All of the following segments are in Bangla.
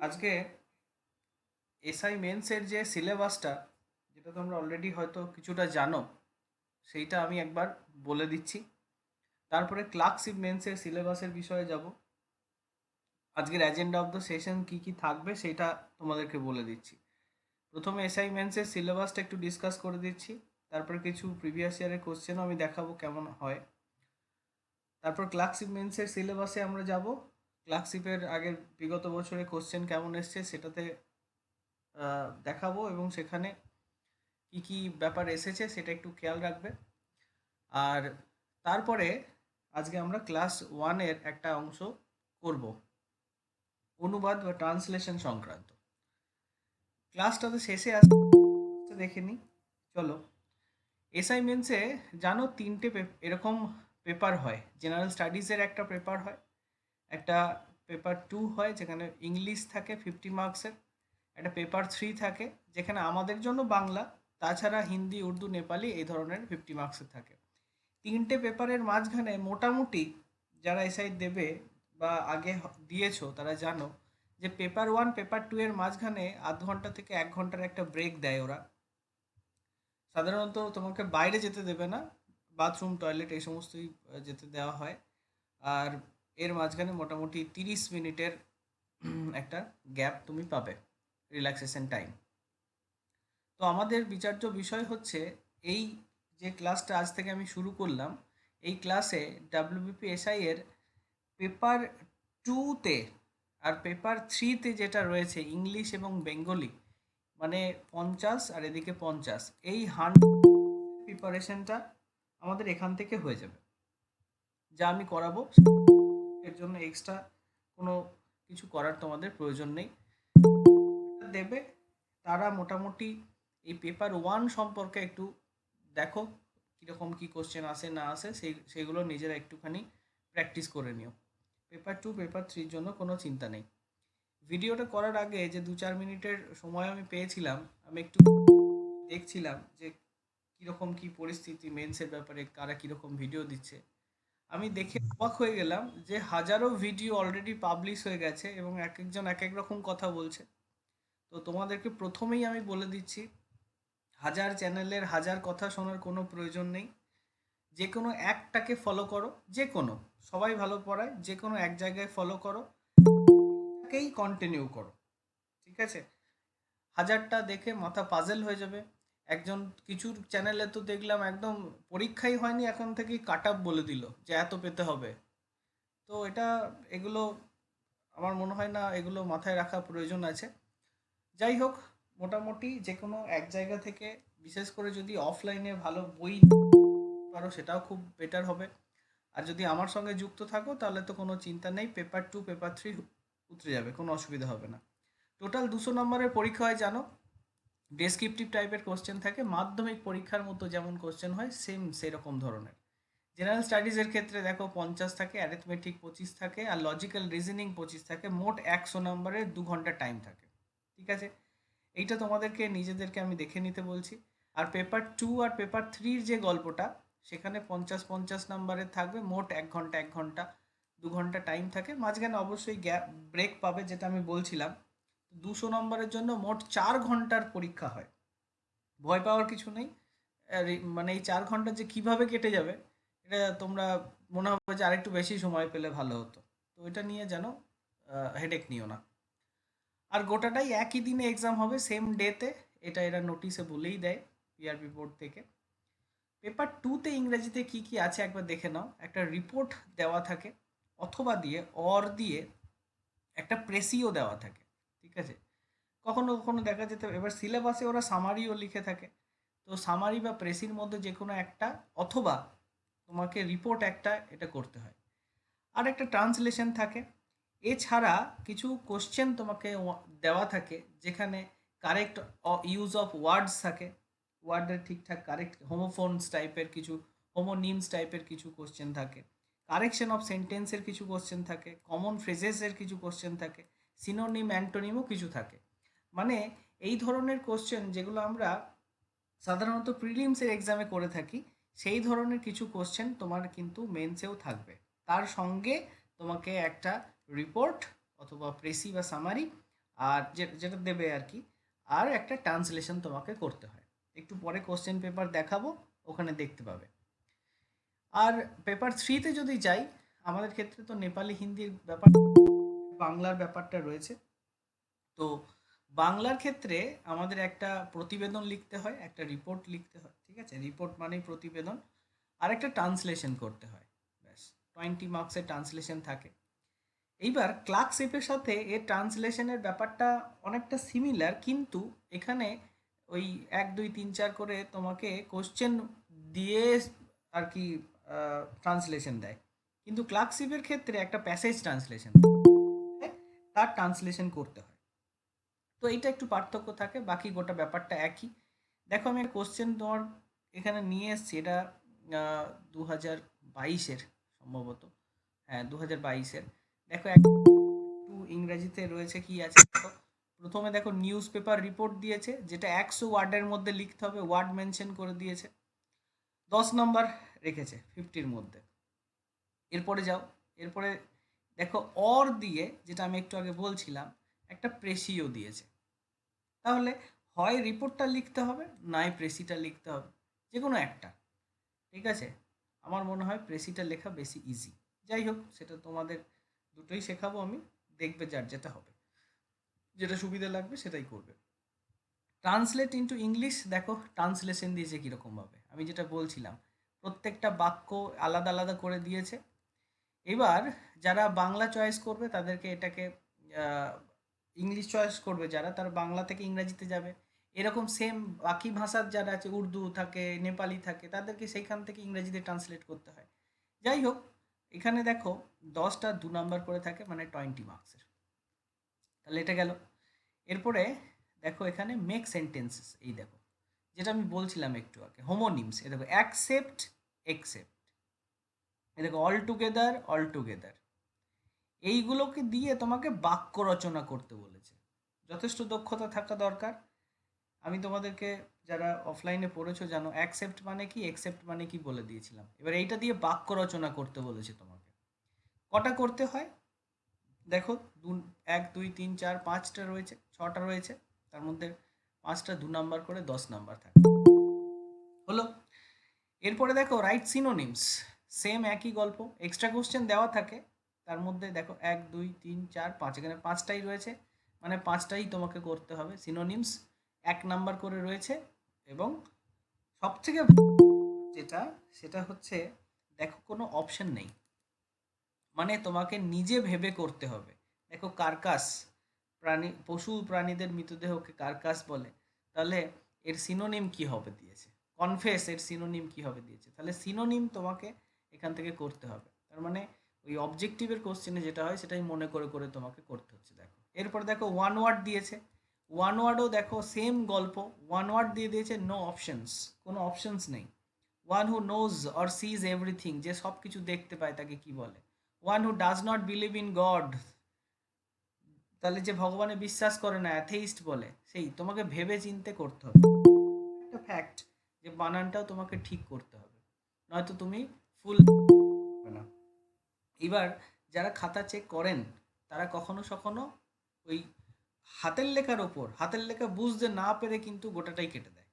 আজকে এসআই মেন্সের যে সিলেবাসটা, যেটা তোমরা অলরেডি হয়তো কিছুটা জানো, সেইটা আমি একবার বলে দিচ্ছি। তারপরে ক্লার্কশিপ মেন্সের সিলেবাসের বিষয়ে যাব। আজকের অ্যাজেন্ডা অফ দ্য সেশন কী কী থাকবে সেটা তোমাদেরকে বলে দিচ্ছি। প্রথমে এসআই মেন্সের সিলেবাসটা একটু ডিসকাস করে দিচ্ছি। তারপরে কিছু প্রিভিয়াস ইয়ারের কোশ্চেনও আমি দেখাবো কেমন হয়। তারপর ক্লার্কশিপ মেন্সের সিলেবাসে আমরা যাব। ক্লার্কশিপের আগের বিগত বছরের কোশ্চেন কেমন এসছে সেটাতে দেখাবো, এবং সেখানে কি কি ব্যাপার এসেছে সেটা একটু খেয়াল রাখবে। আর তারপরে আজকে আমরা ক্লাস ওয়ানের একটা অংশ করব, অনুবাদ বা ট্রান্সলেশন সংক্রান্ত। ক্লাসটা তো শেষে আসতে দেখে নিই। চলো, অ্যাসাইনমেন্টসে জানো তিনটে এরকম পেপার হয়। জেনারেল স্টাডিজের একটা পেপার হয়, একটা পেপার 2 হয় যেখানে ইংলিশ থাকে 50 মার্কসের, একটা পেপার 3 থাকে যেখানে আমাদের জন্য বাংলা, তাছাড়া হিন্দি, উর্দু, নেপালি এই ধরনের 50 মার্কসের থাকে। তিনটে পেপারের মাঝখানে মোটামুটি যারা এসআই দেবে বা আগে দিয়েছো তারা জানো যে পেপার 1 পেপার 2 এর মাঝখানে আধ ঘন্টা থেকে 1 ঘন্টার একটা ব্রেক দেয় ওরা। সাধারণত তোমাকে বাইরে যেতে দেবে না, বাথরুম, টয়লেট এই সমস্তই যেতে দেওয়া হয়। আর এর মাঝখানে মোটামুটি 30 মিনিটের একটা গ্যাপ তুমি পাবে, রিল্যাক্সেশন টাইম। তো আমাদের বিচার্য বিষয় হচ্ছে এই যে ক্লাসটা আজ থেকে আমি শুরু করলাম, এই ক্লাসে ডাব্লিউবিপিএসআই এর পেপার 2-তে আর পেপার 3-তে যেটা রয়েছে ইংলিশ এবং বেঙ্গলি, মানে 50 আর এদিকে 50, এই 100 প্রিপারেশনটা আমাদের এখান থেকে হয়ে যাবে, যা আমি করাবো। এর জন্য এক্সট্রা কোনো কিছু করার তোমাদের প্রয়োজন নেই। দেবে তারা মোটামুটি এই পেপার 1 সম্পর্কে একটু দেখো কীরকম কী কোশ্চেন আসে না আসে, সেইগুলো নিজেরা একটুখানি প্র্যাকটিস করে নিও। পেপার 2 পেপার 3-র জন্য কোনো চিন্তা নেই। ভিডিওটা করার আগে যে 2-4 মিনিটের সময় আমি পেয়েছিলাম, আমি একটু দেখছিলাম যে কীরকম কী পরিস্থিতি মেন্সের ব্যাপারে, কারা কীরকম ভিডিও দিচ্ছে। আমি দেখে অবাক হয়ে গেলাম যে হাজারো ভিডিও অলরেডি পাবলিশ হয়ে গেছে এবং এক একজন এক এক রকম কথা বলছে। তো তোমাদেরকে প্রথমেই আমি বলে দিচ্ছি, হাজার চ্যানেলের হাজার কথা শোনার কোনো প্রয়োজন নেই। যে কোনো একটাকে ফলো করো, যে কোনো, সবাই ভালো পড়ায়, যে কোনো এক জায়গায় ফলো করো, এটাকেই কন্টিনিউ করো, ঠিক আছে? হাজারটা দেখে মাথা পাজেল হয়ে যাবে। একজন কিছু চ্যানেলে তো দেখলাম একদম পরীক্ষাই হয়নি এখন থেকেই কাট আপ বলে দিল যে এত পেতে হবে। তো এগুলো আমার মনে হয় না এগুলো মাথায় রাখা প্রয়োজন আছে। যাই হোক, মোটামুটি যে কোনো এক জায়গা থেকে, বিশেষ করে যদি অফলাইনে ভালো বই পারো সেটাও খুব বেটার হবে। আর যদি আমার সঙ্গে যুক্ত থাকো তাহলে তো কোনো চিন্তা নেই, পেপার 2 পেপার 3 উতরে যাবে, কোনো অসুবিধা হবে না। টোটাল 200 নম্বরের পরীক্ষা হয় জানো। ডেসক্রিপটিভ টাইপের কোশ্চেন থাকে, মাধ্যমিক পরীক্ষার মতো যেমন কোশ্চেন হয় সেম সেরকম ধরনের। জেনারেল স্টাডিজের ক্ষেত্রে দেখো 50 থাকে, অ্যারিথমেটিক 25 থাকে, আর লজিক্যাল রিজনিং 25 থাকে। মোট 100 নম্বরের 2 ঘন্টা টাইম থাকে, ঠিক আছে? এইটা তোমাদেরকে নিজেদেরকে আমি দেখে নিতে বলছি। আর পেপার 2 আর পেপার 3-র যে গল্পটা, সেখানে 50-50 নম্বরের থাকবে। মোট 1 ঘন্টা 1 ঘন্টা 2 ঘন্টা টাইম থাকে, মাঝখানে অবশ্যই গ্যাপ ব্রেক পাবে, যেটা আমি বলছিলাম। 200 নম্বরের জন্য মোট 4 ঘন্টার পরীক্ষা হয়। ভয় পাওয়ার কিছু নেই। মানে এই 4 ঘন্টা যে কিভাবে কেটে যাবে, এটা তোমরা মনে হবে যে আরেকটু বেশি সময় পেলে ভালো হতো। তো এটা নিয়ে যেন হেডেক নিও না। আর গোটাটাই একই দিনে এক্সাম হবে, সেম ডেতে। এটা এরা নোটিশে বলেই দেয়, পিআরবি বোর্ড থেকে। পেপার 2-তে ইংরেজিতে কি কি আছে একবার দেখে নাও। একটা রিপোর্ট দেওয়া থাকে, অথবা দিয়ে দিয়ে একটা প্রেসিও দেওয়া থাকে, ঠিক আছে? কখনো কখনো দেখা যেতে, এবার সিলেবাসে ওরা সামারিও লিখে থাকে। তো সামারি বা প্রেসির মধ্যে যে কোনো একটা, অথবা তোমাকে রিপোর্ট একটা, এটা করতে হয়। আর একটা ট্রান্সলেশন থাকে। এছাড়া কিছু কোশ্চেন তোমাকে দেওয়া থাকে যেখানে কারেক্ট ইউজ অফ ওয়ার্ডস থাকে, ওয়ার্ডের ঠিকঠাক কারেক্ট হোমোফোনস টাইপের কিছু, হোমোনিমস টাইপের কিছু কোশ্চেন থাকে, কারেকশন অফ সেন্টেন্সের কিছু কোশ্চেন থাকে, কমন ফ্রেজেসের কিছু কোশ্চেন থাকে, সিনোনিম অ্যান্টোনিমও কিছু থাকে। মানে এই ধরনের কোশ্চেন যেগুলো আমরা সাধারণত প্রিলিমসের এক্সামে করে থাকি, সেই ধরনের কিছু কোশ্চেন তোমার কিন্তু মেন্সেও থাকবে। তার সঙ্গে তোমাকে একটা রিপোর্ট অথবা প্রেসি বা সামারি, আর যেটা দেবে আর কি, আর একটা ট্রান্সলেশন তোমাকে করতে হয়। একটু পরে কোশ্চেন পেপার দেখাবো, ওখানে দেখতে পাবে। আর পেপার 3-তে যদি যাই, আমাদের ক্ষেত্রে তো নেপালি হিন্দির ব্যাপার, বাংলার ব্যাপারটা রয়েছে। তো বাংলার ক্ষেত্রে আমাদের একটা প্রতিবেদন লিখতে হয়, একটা রিপোর্ট লিখতে হয়, ঠিক আছে? রিপোর্ট মানেই প্রতিবেদন, আর একটা ট্রান্সলেশন করতে হয়, ব্যাস। 20 মার্কসের ট্রান্সলেশন থাকে। এইবার ক্লার্কশিপের সাথে এর ট্রান্সলেশনের ব্যাপারটা অনেকটা সিমিলার, কিন্তু এখানে ওই 1 2 3 4 করে তোমাকে কোশ্চেন দিয়ে আর কি ট্রান্সলেশন দেয়, কিন্তু ক্লার্কশিপের ক্ষেত্রে একটা প্যাসেজ ট্রান্সলেশন, তার ট্রান্সলেশন করতে হয়। তো এইটা একটু পার্থক্য থাকে, বাকি গোটা ব্যাপারটা একই। দেখো আমি একটা কোশ্চেন তোমার এখানে নিয়ে এসেছি, এটা 2022-এর সম্ভবত, হ্যাঁ 2022-এর। দেখো একটু ইংরেজিতে রয়েছে, কি আছে দেখো। প্রথমে দেখো নিউজ পেপার রিপোর্ট দিয়েছে, যেটা 100 ওয়ার্ডের মধ্যে লিখতে হবে, ওয়ার্ড মেনশন করে দিয়েছে। 10 নম্বর রেখেছে 50-র মধ্যে। এরপরে যাও, এরপরে দেখো অর দিয়ে, যেটা আমি একটু আগে বলছিলাম, একটা প্রেসিও দিয়েছে। তাহলে হয় রিপোর্টটা লিখতে হবে, নয় প্রেসিটা লিখতে হবে, যে কোনো একটা, ঠিক আছে? আমার মনে হয় প্রেসিটা লেখা বেশি ইজি। যাই হোক, সেটা তোমাদের দুটোই শেখাবো আমি, দেখবে যার যেটা হবে, যেটা সুবিধা লাগবে সেটাই করবে। ট্রান্সলেট ইন্টু ইংলিশ, দেখো ট্রান্সলেশন দিয়েছে কীরকমভাবে, আমি যেটা বলছিলাম, প্রত্যেকটা বাক্য আলাদা আলাদা করে দিয়েছে। এবার যারা বাংলা চয়েস করবে তাদেরকে এটাকে, ইংলিশ চয়েস করবে যারা, তারা বাংলা থেকে ইংরাজিতে যাবে। এরকম সেম বাকি ভাষার যারা আছে, উর্দু থাকে, নেপালি থাকে, তাদেরকে সেইখান থেকে ইংরাজিতে ট্রান্সলেট করতে হয়। যাই হোক, এখানে দেখো 10টা 2 নাম্বার করে থাকে, মানে 20 মার্কসের। তাহলে এটা গেল। এরপরে দেখো এখানে মেক সেন্টেন্সেস, এই দেখো যেটা আমি বলছিলাম একটু আগে, হোমোনিমস, এ দেখো অ্যাকসেপ্ট, এক্সেপ্ট, এ দেখো অল টুগেদার, অল টুগেদার, এইগুলোকে দিয়ে তোমাকে বাক্য রচনা করতে বলেছে। যথেষ্ট দক্ষতা থাকা দরকার। আমি তোমাদেরকে, যারা অফলাইনে পড়েছো জানো অ্যাকসেপ্ট মানে কি, এক্সেপ্ট মানে কি বলে দিয়েছিলাম। এবার এইটা দিয়ে বাক্য রচনা করতে বলেছে তোমাকে। কটা করতে হয় দেখো, 1 2 3 4 5টা রয়েছে, 6টা রয়েছে, তার মধ্যে 5টা 2 নাম্বার করে, 10 নাম্বার থাকে, হলো। এরপরে দেখো রাইট সিনোনিমস, সেম একই গল্প, এক্সট্রা কোশ্চেন দেওয়া থাকে। তার মধ্যে দেখো 1 2 3 4 5, এখানে 5টাই রয়েছে, মানে 5টাই তোমাকে করতে হবে। সিনোনিমস 1 নাম্বার করে রয়েছে। এবং সবথেকে যেটা, সেটা হচ্ছে দেখো কোনো অপশন নেই, মানে তোমাকে নিজে ভেবে করতে হবে। দেখো কার্কাস, প্রাণী পশু প্রাণীদের মৃতদেহকে কার্কাস বলে, তাহলে এর সিনোনিম কি হবে দিয়েছে। কনফেস, এর সিনোনিম কি হবে দিয়েছে, তাহলে সিনোনিম তোমাকে এখান থেকে করতে হবে। তার মানে ওই অবজেক্টিভের কোশ্চেনে যেটা হয় সেটাই মনে করে করে তোমাকে করতে হচ্ছে। দেখো এরপরে দেখো ওয়ান ওয়ার্ড দিয়েছে, ওয়ান ওয়ার্ডও দেখো সেম গল্প, ওয়ান ওয়ার্ড দিয়ে দিয়েছে, নো অপশনস, কোনো অপশনস নেই। One who knows or sees everything, যে সব কিছু দেখতে পায় তাকে কি বলে। One who does not believe in God, তাহলে যে ভগবানে বিশ্বাস করে না, অ্যাথেইস্ট বলে। সেই তোমাকে ভেবে চিন্তে করতে হবে, একটা ফ্যাক্ট, যে বানানটাও তোমাকে ঠিক করতে হবে, নয়তো তুমি ফুল না। এবার যারা খাতা চেক করেন, তারা কখনো কখনো ওই হাতের লেখার ওপর, হাতের লেখা বুঝতে না পেরে কিন্তু গোটাটাই কেটে দেয়।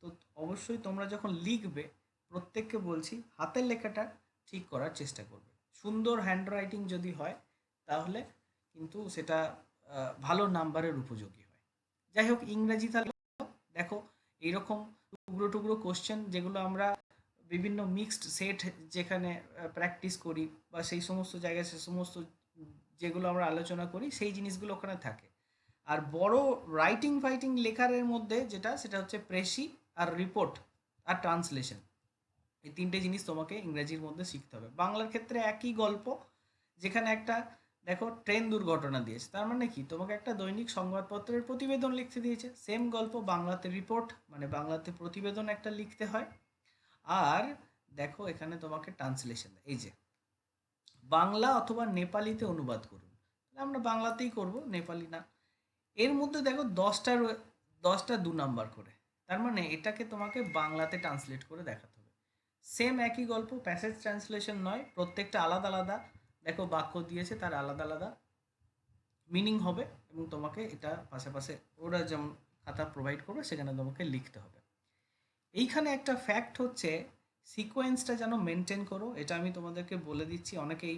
তো অবশ্যই তোমরা যখন লিখবে, প্রত্যেককে বলছি হাতের লেখাটা ঠিক করার চেষ্টা করবে। সুন্দর হ্যান্ডরাইটিং যদি হয়, তাহলে কিন্তু সেটা ভালো নাম্বারের উপযোগী হয়। যাই হোক, ইংরেজি তাহলে দেখো এইরকম টুকরো টুকরো কোশ্চেন, যেগুলো আমরা বিভিন্ন মিক্সড সেট যেখানে প্র্যাকটিস করি, বা সেই সমস্ত জায়গায় সে সমস্ত যেগুলো আমরা আলোচনা করি, সেই জিনিসগুলো ওখানে থাকে। আর বড় রাইটিং ফাইটিং লেখারের মধ্যে যেটা, সেটা হচ্ছে প্রেসি, আর রিপোর্ট, আর ট্রান্সলেশন। এই 3টে জিনিস তোমাকে ইংরেজির মধ্যে শিখতে হবে। বাংলার ক্ষেত্রে একই গল্প, যেখানে একটা দেখো ট্রেন দুর্ঘটনা দিয়েছে, তার মানে কি, তোমাকে একটা দৈনিক সংবাদপত্রের প্রতিবেদন লিখতে দিয়েছে। সেম গল্প, বাংলাতে রিপোর্ট মানে বাংলাতে প্রতিবেদন একটা লিখতে হয়। আর দেখো এখানে তোমাকে ট্রান্সলেশন, এই যে বাংলা অথবা নেপালিতে অনুবাদ করুন, আমরা বাংলাতেই করব, নেপালি না। এর মধ্যে দেখো 10টা 2 নাম্বার করে, তার মানে এটাকে তোমাকে বাংলাতে ট্রান্সলেট করে দেখাতে হবে। সেম একই গল্প, প্যাসেজ ট্রান্সলেশন নয়, প্রত্যেকটা আলাদা আলাদা। দেখো বাক্য দিয়েছে, তার আলাদা আলাদা মিনিং হবে এবং তোমাকে এটা পাশাপাশি ওরা যেমন খাতা প্রোভাইড করবে সেখানে তোমাকে লিখতে হবে। এইখানে একটা ফ্যাক্ট হচ্ছে সিকোয়েন্সটা যেন মেনটেন করো, এটা আমি তোমাদেরকে বলে দিচ্ছি। অনেকেই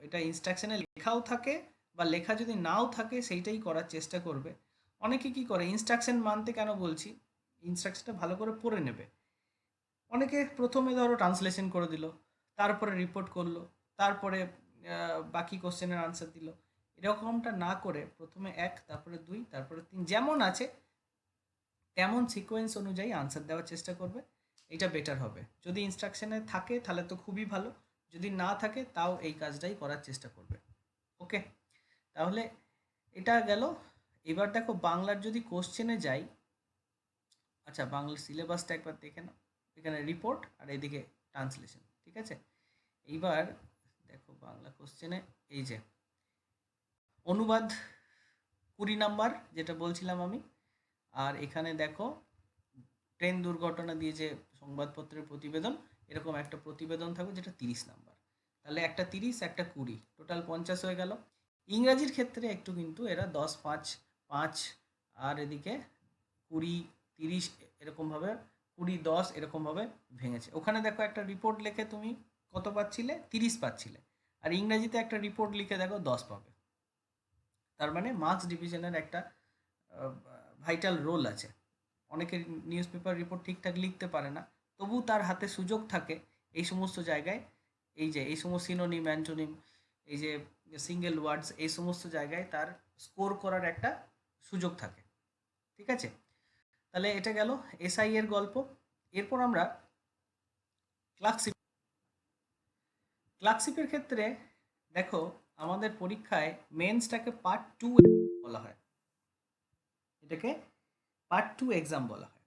এটা ইনস্ট্রাকশনে লেখাও থাকে বা লেখা যদি নাও থাকে সেইটাই করার চেষ্টা করবে। অনেকে কি করে ইনস্ট্রাকশন মানতে কেন বলছি, ইনস্ট্রাকশনটা ভালো করে পড়ে নেবে। অনেকে প্রথমে ধরো ট্রান্সলেশন করে দিল, তারপরে রিপোর্ট করলো, তারপরে বাকি কোশ্চেনের আনসার দিল। এরকমটা না করে প্রথমে 1, তারপরে 2, তারপরে 3 যেমন আছে তেমন সিকোয়েন্স অনুযায়ী আনসার দেওয়ার চেষ্টা করবে, এটা বেটার হবে। যদি ইনস্ট্রাকশনে থাকে তাহলে তো খুবই ভালো, যদি না থাকে তাও এই কাজটাই করার চেষ্টা করবে। ওকে, তাহলে এটা গেল। এবার দেখো বাংলার যদি কোশ্চেনে যাই, আচ্ছা বাংলার সিলেবাসটা একবার দেখে নাও। এখানে রিপোর্ট আর এদিকে ট্রান্সলেশন, ঠিক আছে। এইবার দেখো বাংলা কোশ্চেনে এই যে অনুবাদ 20 নাম্বার যেটা বলছিলাম আমি, আর এখানে দেখো ট্রেন দুর্ঘটনা দিয়ে যে সংবাদপত্রের প্রতিবেদন, এরকম একটা প্রতিবেদন থাকবে যেটা 30 নাম্বার। তাহলে একটা 30 একটা 20, টোটাল 50 হয়ে গেল। ইংরাজির ক্ষেত্রে একটু কিন্তু এরা 10, 5, 5 আর এদিকে 20, 30 এরকমভাবে 20, 10 এরকমভাবে ভেঙেছে। ওখানে দেখো একটা রিপোর্ট লিখে তুমি কত পাচ্ছিলে, 30 পাচ্ছিলে, আর ইংরাজিতে একটা রিপোর্ট লিখে দেখো 10 পাবে। তার মানে মার্কস ডিভিশনের একটা ভাইটাল রোল আছে। অনেকে নিউজ পেপার রিপোর্ট ঠিকঠাক লিখতে পারে না, তবু তার হাতে সুযোগ থাকে এই সমস্ত জায়গায়, এই সমস্ত সিনোনিম অ্যান্টোনিম, এই যে সিঙ্গেল ওয়ার্ডস, এই সমস্ত জায়গায় তার স্কোর করার একটা সুযোগ থাকে। ঠিক আছে, তাহলে এটা গেল এসআই এর গল্প। এরপর আমরা ক্লার্কশিপ। ক্লার্কশিপের ক্ষেত্রে দেখো আমাদের পরীক্ষায় মেন্সটাকে পার্ট 2 বলা হয়, এটাকে পার্ট 2 এক্সাম বলা হয়।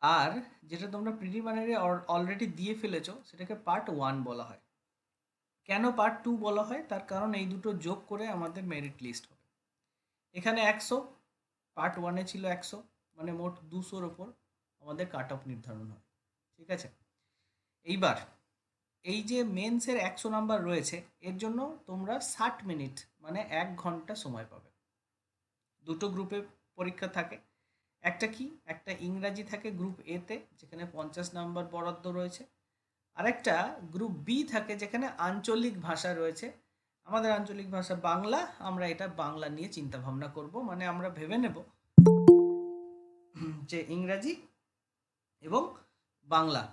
আর যেটা তোমরা প্রিলিমিনারি অলরেডি দিয়ে ফেলেছো সেটাকে পার্ট 1 বলা হয়। কেন পার্ট 2 বলা হয়, তার কারণ এই দুটো যোগ করে আমাদের মেরিট লিস্ট হবে। এখানে 100, পার্ট 1-এ ছিল 100, মানে মোট 200-র ওপর আমাদের কাট অফ নির্ধারণ হয়। ঠিক আছে, এইবার এই যে মেন্সের 100 নাম্বার রয়েছে, এর জন্য তোমরা 60 মিনিট মানে 1 ঘন্টা সময় পাবে। দুটো গ্রুপে পরীক্ষা থাকে, একটা কি, একটা ইংরাজি থাকে গ্রুপ এতে যেখানে 50 নাম্বার বরাদ্দ রয়েছে, আরেকটা গ্রুপ বি থাকে যেখানে আঞ্চলিক ভাষা রয়েছে। আমাদের আঞ্চলিক ভাষা বাংলা, আমরা এটা বাংলা নিয়ে চিন্তা ভাবনা করব, মানে আমরা ভেবে নেব যে ইংরাজি এবং বাংলা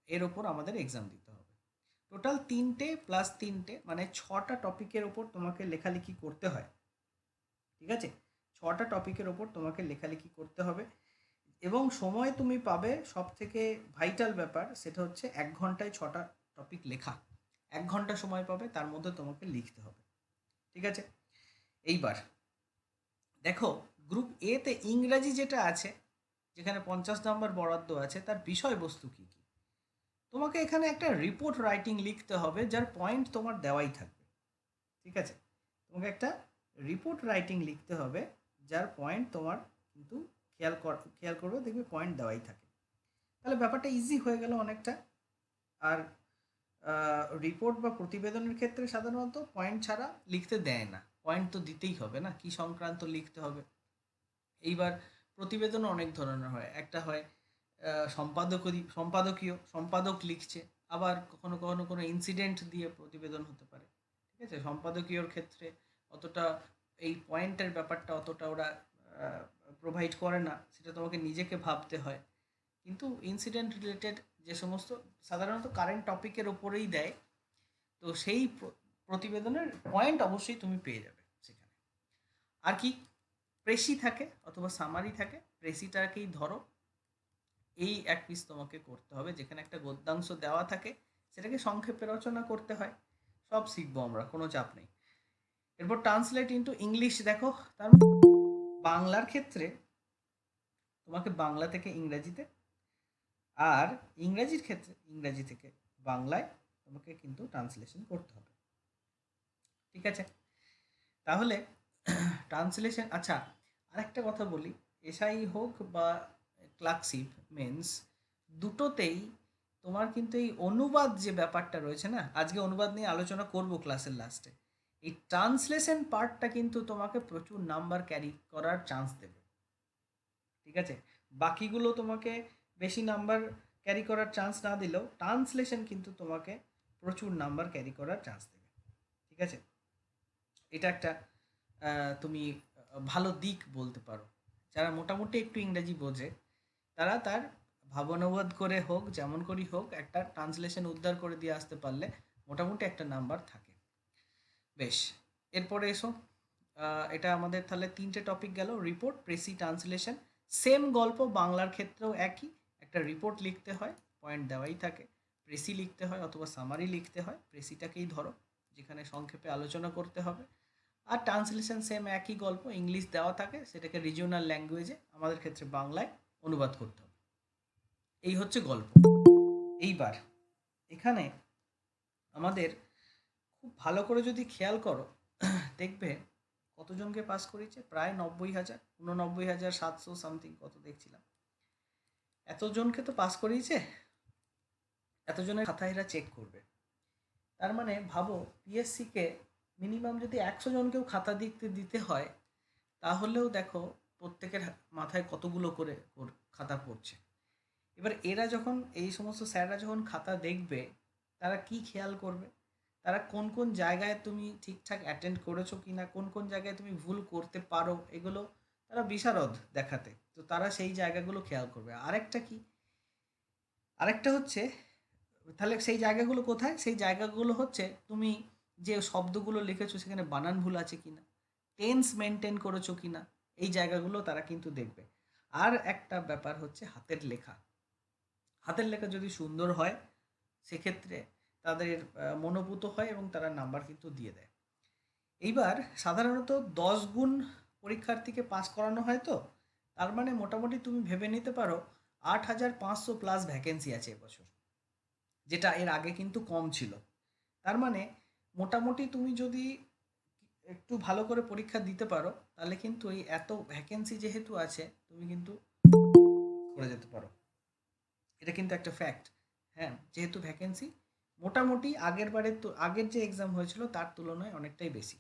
এর ওপর আমাদের এক্সাম দিতে হবে। টোটাল 3টে প্লাস 3টে মানে 6টা টপিকের ওপর তোমাকে লেখালেখি করতে হয়। ঠিক আছে, 6টা টপিকের ওপর তোমাকে লেখালেখি করতে হবে এবং সময় তুমি পাবে। সব থেকে ভাইটাল ব্যাপার সেটা হচ্ছে 1 ঘন্টায় 6টা টপিক লেখা। 1 ঘন্টা সময় পাবে, তার মধ্যে তোমাকে লিখতে হবে। ঠিক আছে, এইবার দেখো গ্রুপ এতে ইংরাজি যেটা আছে, যেখানে 50 নম্বর বরাদ্দ আছে, তার বিষয়বস্তু কী কী। তোমাকে এখানে একটা রিপোর্ট রাইটিং লিখতে হবে যার পয়েন্ট তোমার দেওয়াই থাকবে। ঠিক আছে, তোমাকে একটা রিপোর্ট রাইটিং লিখতে হবে যার পয়েন্ট তোমার কিন্তু খেয়াল করবে, দেখবে পয়েন্ট দেওয়াই থাকে। তাহলে ব্যাপারটা ইজি হয়ে গেল অনেকটা। আর রিপোর্ট বা প্রতিবেদনের ক্ষেত্রে সাধারণত পয়েন্ট ছাড়া লিখতে দেয় না, পয়েন্ট তো দিতেই হবে না, কি সংক্রান্ত লিখতে হবে। এইবার প্রতিবেদন অনেক ধরনের হয়, একটা হয় সম্পাদক লিখছে, আবার কখনো কখনো কোনো ইনসিডেন্ট দিয়ে প্রতিবেদন হতে পারে। ঠিক আছে, সম্পাদকীয়র ক্ষেত্রে অতটা এই পয়েন্টের ব্যাপারটা অতটা ওরা প্রোভাইড করে না, সেটা তোমাকে নিজেকে ভাবতে হয়। কিন্তু ইনসিডেন্ট রিলেটেড যে সমস্ত সাধারণত কারেন্ট টপিকের ওপরেই দেয়, তো সেই প্রতিবেদনের পয়েন্ট অবশ্যই তুমি পেয়ে যাবে সেখানে। আর কি, প্রেসি থাকে অথবা সামারি থাকে, প্রেসিটাকেই ধরো, এই এক পিস তোমাকে করতে হবে যেখানে একটা গদ্যাংশ দেওয়া থাকে, সেটাকে সংক্ষেপে রচনা করতে হয়। সব শিখবো আমরা, কোনো চাপ নেই। এরপর ট্রান্সলেট ইন্টু ইংলিশ। দেখো তার বাংলার ক্ষেত্রে তোমাকে বাংলা থেকে ইংরাজিতে, আর ইংরাজির ক্ষেত্রে ইংরাজি থেকে বাংলায় তোমাকে কিন্তু ট্রান্সলেশন করতে হবে। ঠিক আছে, তাহলে ট্রান্সলেশন। আচ্ছা, আরেকটা কথা বলি, এসআই হোক বা ক্লার্কশিপ মেন্স, দুটোতেই তোমার কিন্তু এই অনুবাদ যে ব্যাপারটা রয়েছে না, আজকে অনুবাদ নিয়ে আলোচনা করব ক্লাসের লাস্টে। এই ট্রান্সলেশন পার্টটা কিন্তু তোমাকে প্রচুর নাম্বার ক্যারি করার চান্স দেবে, ঠিক আছে? বাকিগুলো তোমাকে বেশি নাম্বার ক্যারি করার চান্স না দিলেও ট্রান্সলেশন কিন্তু তোমাকে প্রচুর নাম্বার ক্যারি করার চান্স দেবে, ঠিক আছে? এটা একটা তুমি ভালো দিক বলতে পারো। যারা মোটামুটি একটু ইংরেজি বোঝে তারা তার ভাবানুবাদ করে হোক, যেমন করেই হোক, একটা ট্রান্সলেশন উদ্ধার করে দিয়ে আসতে পারলে মোটামুটি একটা নাম্বার থাকে। বেশ, এরপরে এসো। এটা আমাদের তাহলে 3টে টপিক গেল: রিপোর্ট, প্রেসি, ট্রান্সলেশন। সেম গল্প বাংলার ক্ষেত্রেও একই। একটা রিপোর্ট লিখতে হয়, পয়েন্ট দেওয়াই থাকে। প্রেসি লিখতে হয় অথবা সামারি লিখতে হয়, প্রেসিটাকেই ধরো, যেখানে সংক্ষেপে আলোচনা করতে হবে। আর ট্রান্সলেশন সেম একই গল্প, ইংলিশ দেওয়া থাকে, সেটাকে রিজিওনাল ল্যাঙ্গুয়েজে, আমাদের ক্ষেত্রে বাংলায় অনুবাদ করতে হবে। এই হচ্ছে গল্প। এইবার এখানে আমাদের খুব ভালো করে যদি খেয়াল করো দেখবে কতজনকে পাস করিয়েছে, প্রায় 90,000, 89,700 সামথিং কত দেখছিলাম। এতজনকে তো পাস করিয়েছে, এতজনের খাতা এরা চেক করবে। তার মানে ভাবো পিএসসিকে মিনিমাম যদি 100 জনকেও খাতা দিতে হয়, তাহলেও দেখো প্রত্যেকের মাথায় কতগুলো করে খাতা পড়ছে। এবার এরা যখন, এই সমস্ত স্যাররা যখন খাতা দেখবে, তারা কি খেয়াল করবে? তারা কোন কোন জায়গায় তুমি ঠিকঠাক অ্যাটেন্ড করেছো কি না, কোন কোন জায়গায় তুমি ভুল করতে পারো, এগুলো তারা বিশারদ দেখাতে, তো তারা সেই জায়গাগুলো খেয়াল করবে। আরেকটা হচ্ছে, তাহলে সেই জায়গাগুলো কোথায়? সেই জায়গাগুলো হচ্ছে তুমি যে শব্দগুলো লিখেছো সেখানে বানান ভুল আছে কিনা, টেন্স মেনটেন করেছো কিনা, এই জায়গাগুলো তারা কিন্তু দেখবে। আর একটা ব্যাপার হচ্ছে হাতের লেখা। হাতের লেখা যদি সুন্দর হয় সেক্ষেত্রে তাদের মনোভূত হয় এবং তারা নাম্বার কিন্তু দিয়ে দেয়। এইবার সাধারণত 10 গুণ পরীক্ষার্থীকে পাস করানো হয়, তো তার মানে মোটামুটি তুমি ভেবে নিতে পারো 8,500 প্লাস ভ্যাকেন্সি আছে এবছর, যেটা এর আগে কিন্তু কম ছিল। তার মানে মোটামুটি তুমি যদি একটু ভালো করে পরীক্ষা দিতে পারো, তাহলে কিন্তু এই এত ভ্যাকেন্সি যেহেতু আছে, তুমি কিন্তু করে যেতে পারো। এটা কিন্তু একটা ফ্যাক্ট। হ্যাঁ, যেহেতু ভ্যাকেন্সি মোটামুটি আগের যে এক্সাম হয়েছিল তার তুলনায় অনেকটাই বেশি।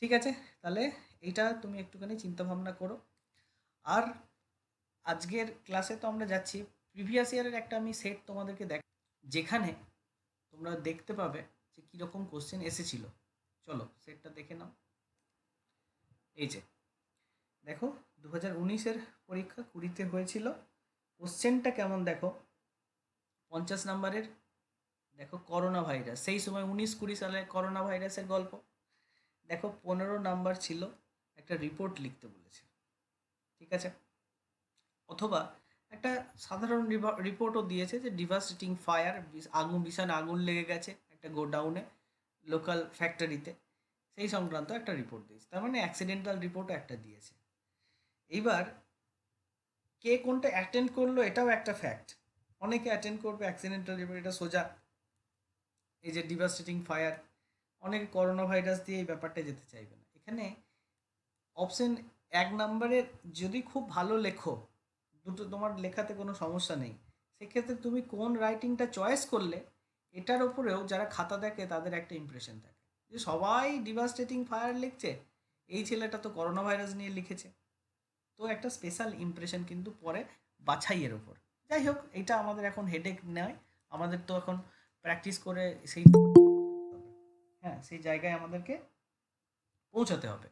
ঠিক আছে, তাহলে এইটা তুমি একটুখানি চিন্তা ভাবনা করো। আর আজকের ক্লাসে তো আমরা যাচ্ছি, প্রিভিয়াস ইয়ারের একটা আমি সেট তোমাদেরকে যেখানে তোমরা দেখতে পাবে যে কীরকম কোশ্চেন এসেছিল। চলো সেটটা দেখে নাও। এই যে দেখো, 2019-এর পরীক্ষা 20-তে হয়েছিল। কোশ্চেনটা কেমন দেখো, 50 নাম্বারের। দেখো করোনা ভাইরাস, সেই সময় 19-20 সালে করোনা ভাইরাসের গল্প। দেখো 15 নাম্বার ছিল, একটা রিপোর্ট লিখতে বলেছে, ঠিক আছে? অথবা একটা সাধারণ রিপোর্টও দিয়েছে যে ডিভাস্টেটিং ফায়ার, ভীষণ আগুন লেগে গেছে একটা গোডাউনে, লোকাল ফ্যাক্টরিতে, সেই সংক্রান্ত একটা রিপোর্ট দিয়েছে। তার মানে অ্যাক্সিডেন্টাল রিপোর্টও একটা দিয়েছে। এইবার কে কোনটা অ্যাটেন্ড করলো এটাও একটা ফ্যাক্ট। অনেকে অ্যাটেন্ড করবে অ্যাক্সিডেন্টাল রিপোর্ট, এটা সোজা। এই যে ডিভাস্টেটিং ফায়ার, অনেকে করোনা ভাইরাস দিয়ে এই ব্যাপারটা যেতে চাইবে না। এখানে অপশন 1 নম্বরের যদি খুব ভালো লেখো, দুটো তোমার লেখাতে কোনো সমস্যা নেই, সেক্ষেত্রে তুমি কোন রাইটিংটা চয়েস করলে এটার ওপরেও যারা খাতা দেখে তাদের একটা ইমপ্রেশন থাকে যে সবাই ডিভাস্টেটিং ফায়ার লিখছে, এই ছেলেটা তো করোনা ভাইরাস নিয়ে লিখেছে। তো একটা স্পেশাল ইমপ্রেশন কিন্তু পরে বাছাইয়ের ওপর। যাই হোক, এটা আমাদের এখন হেডেক নয়, আমাদের তো এখন প্র্যাকটিস করে সেই, হ্যাঁ, সেই জায়গায় আমাদেরকে পৌঁছাতে হবে।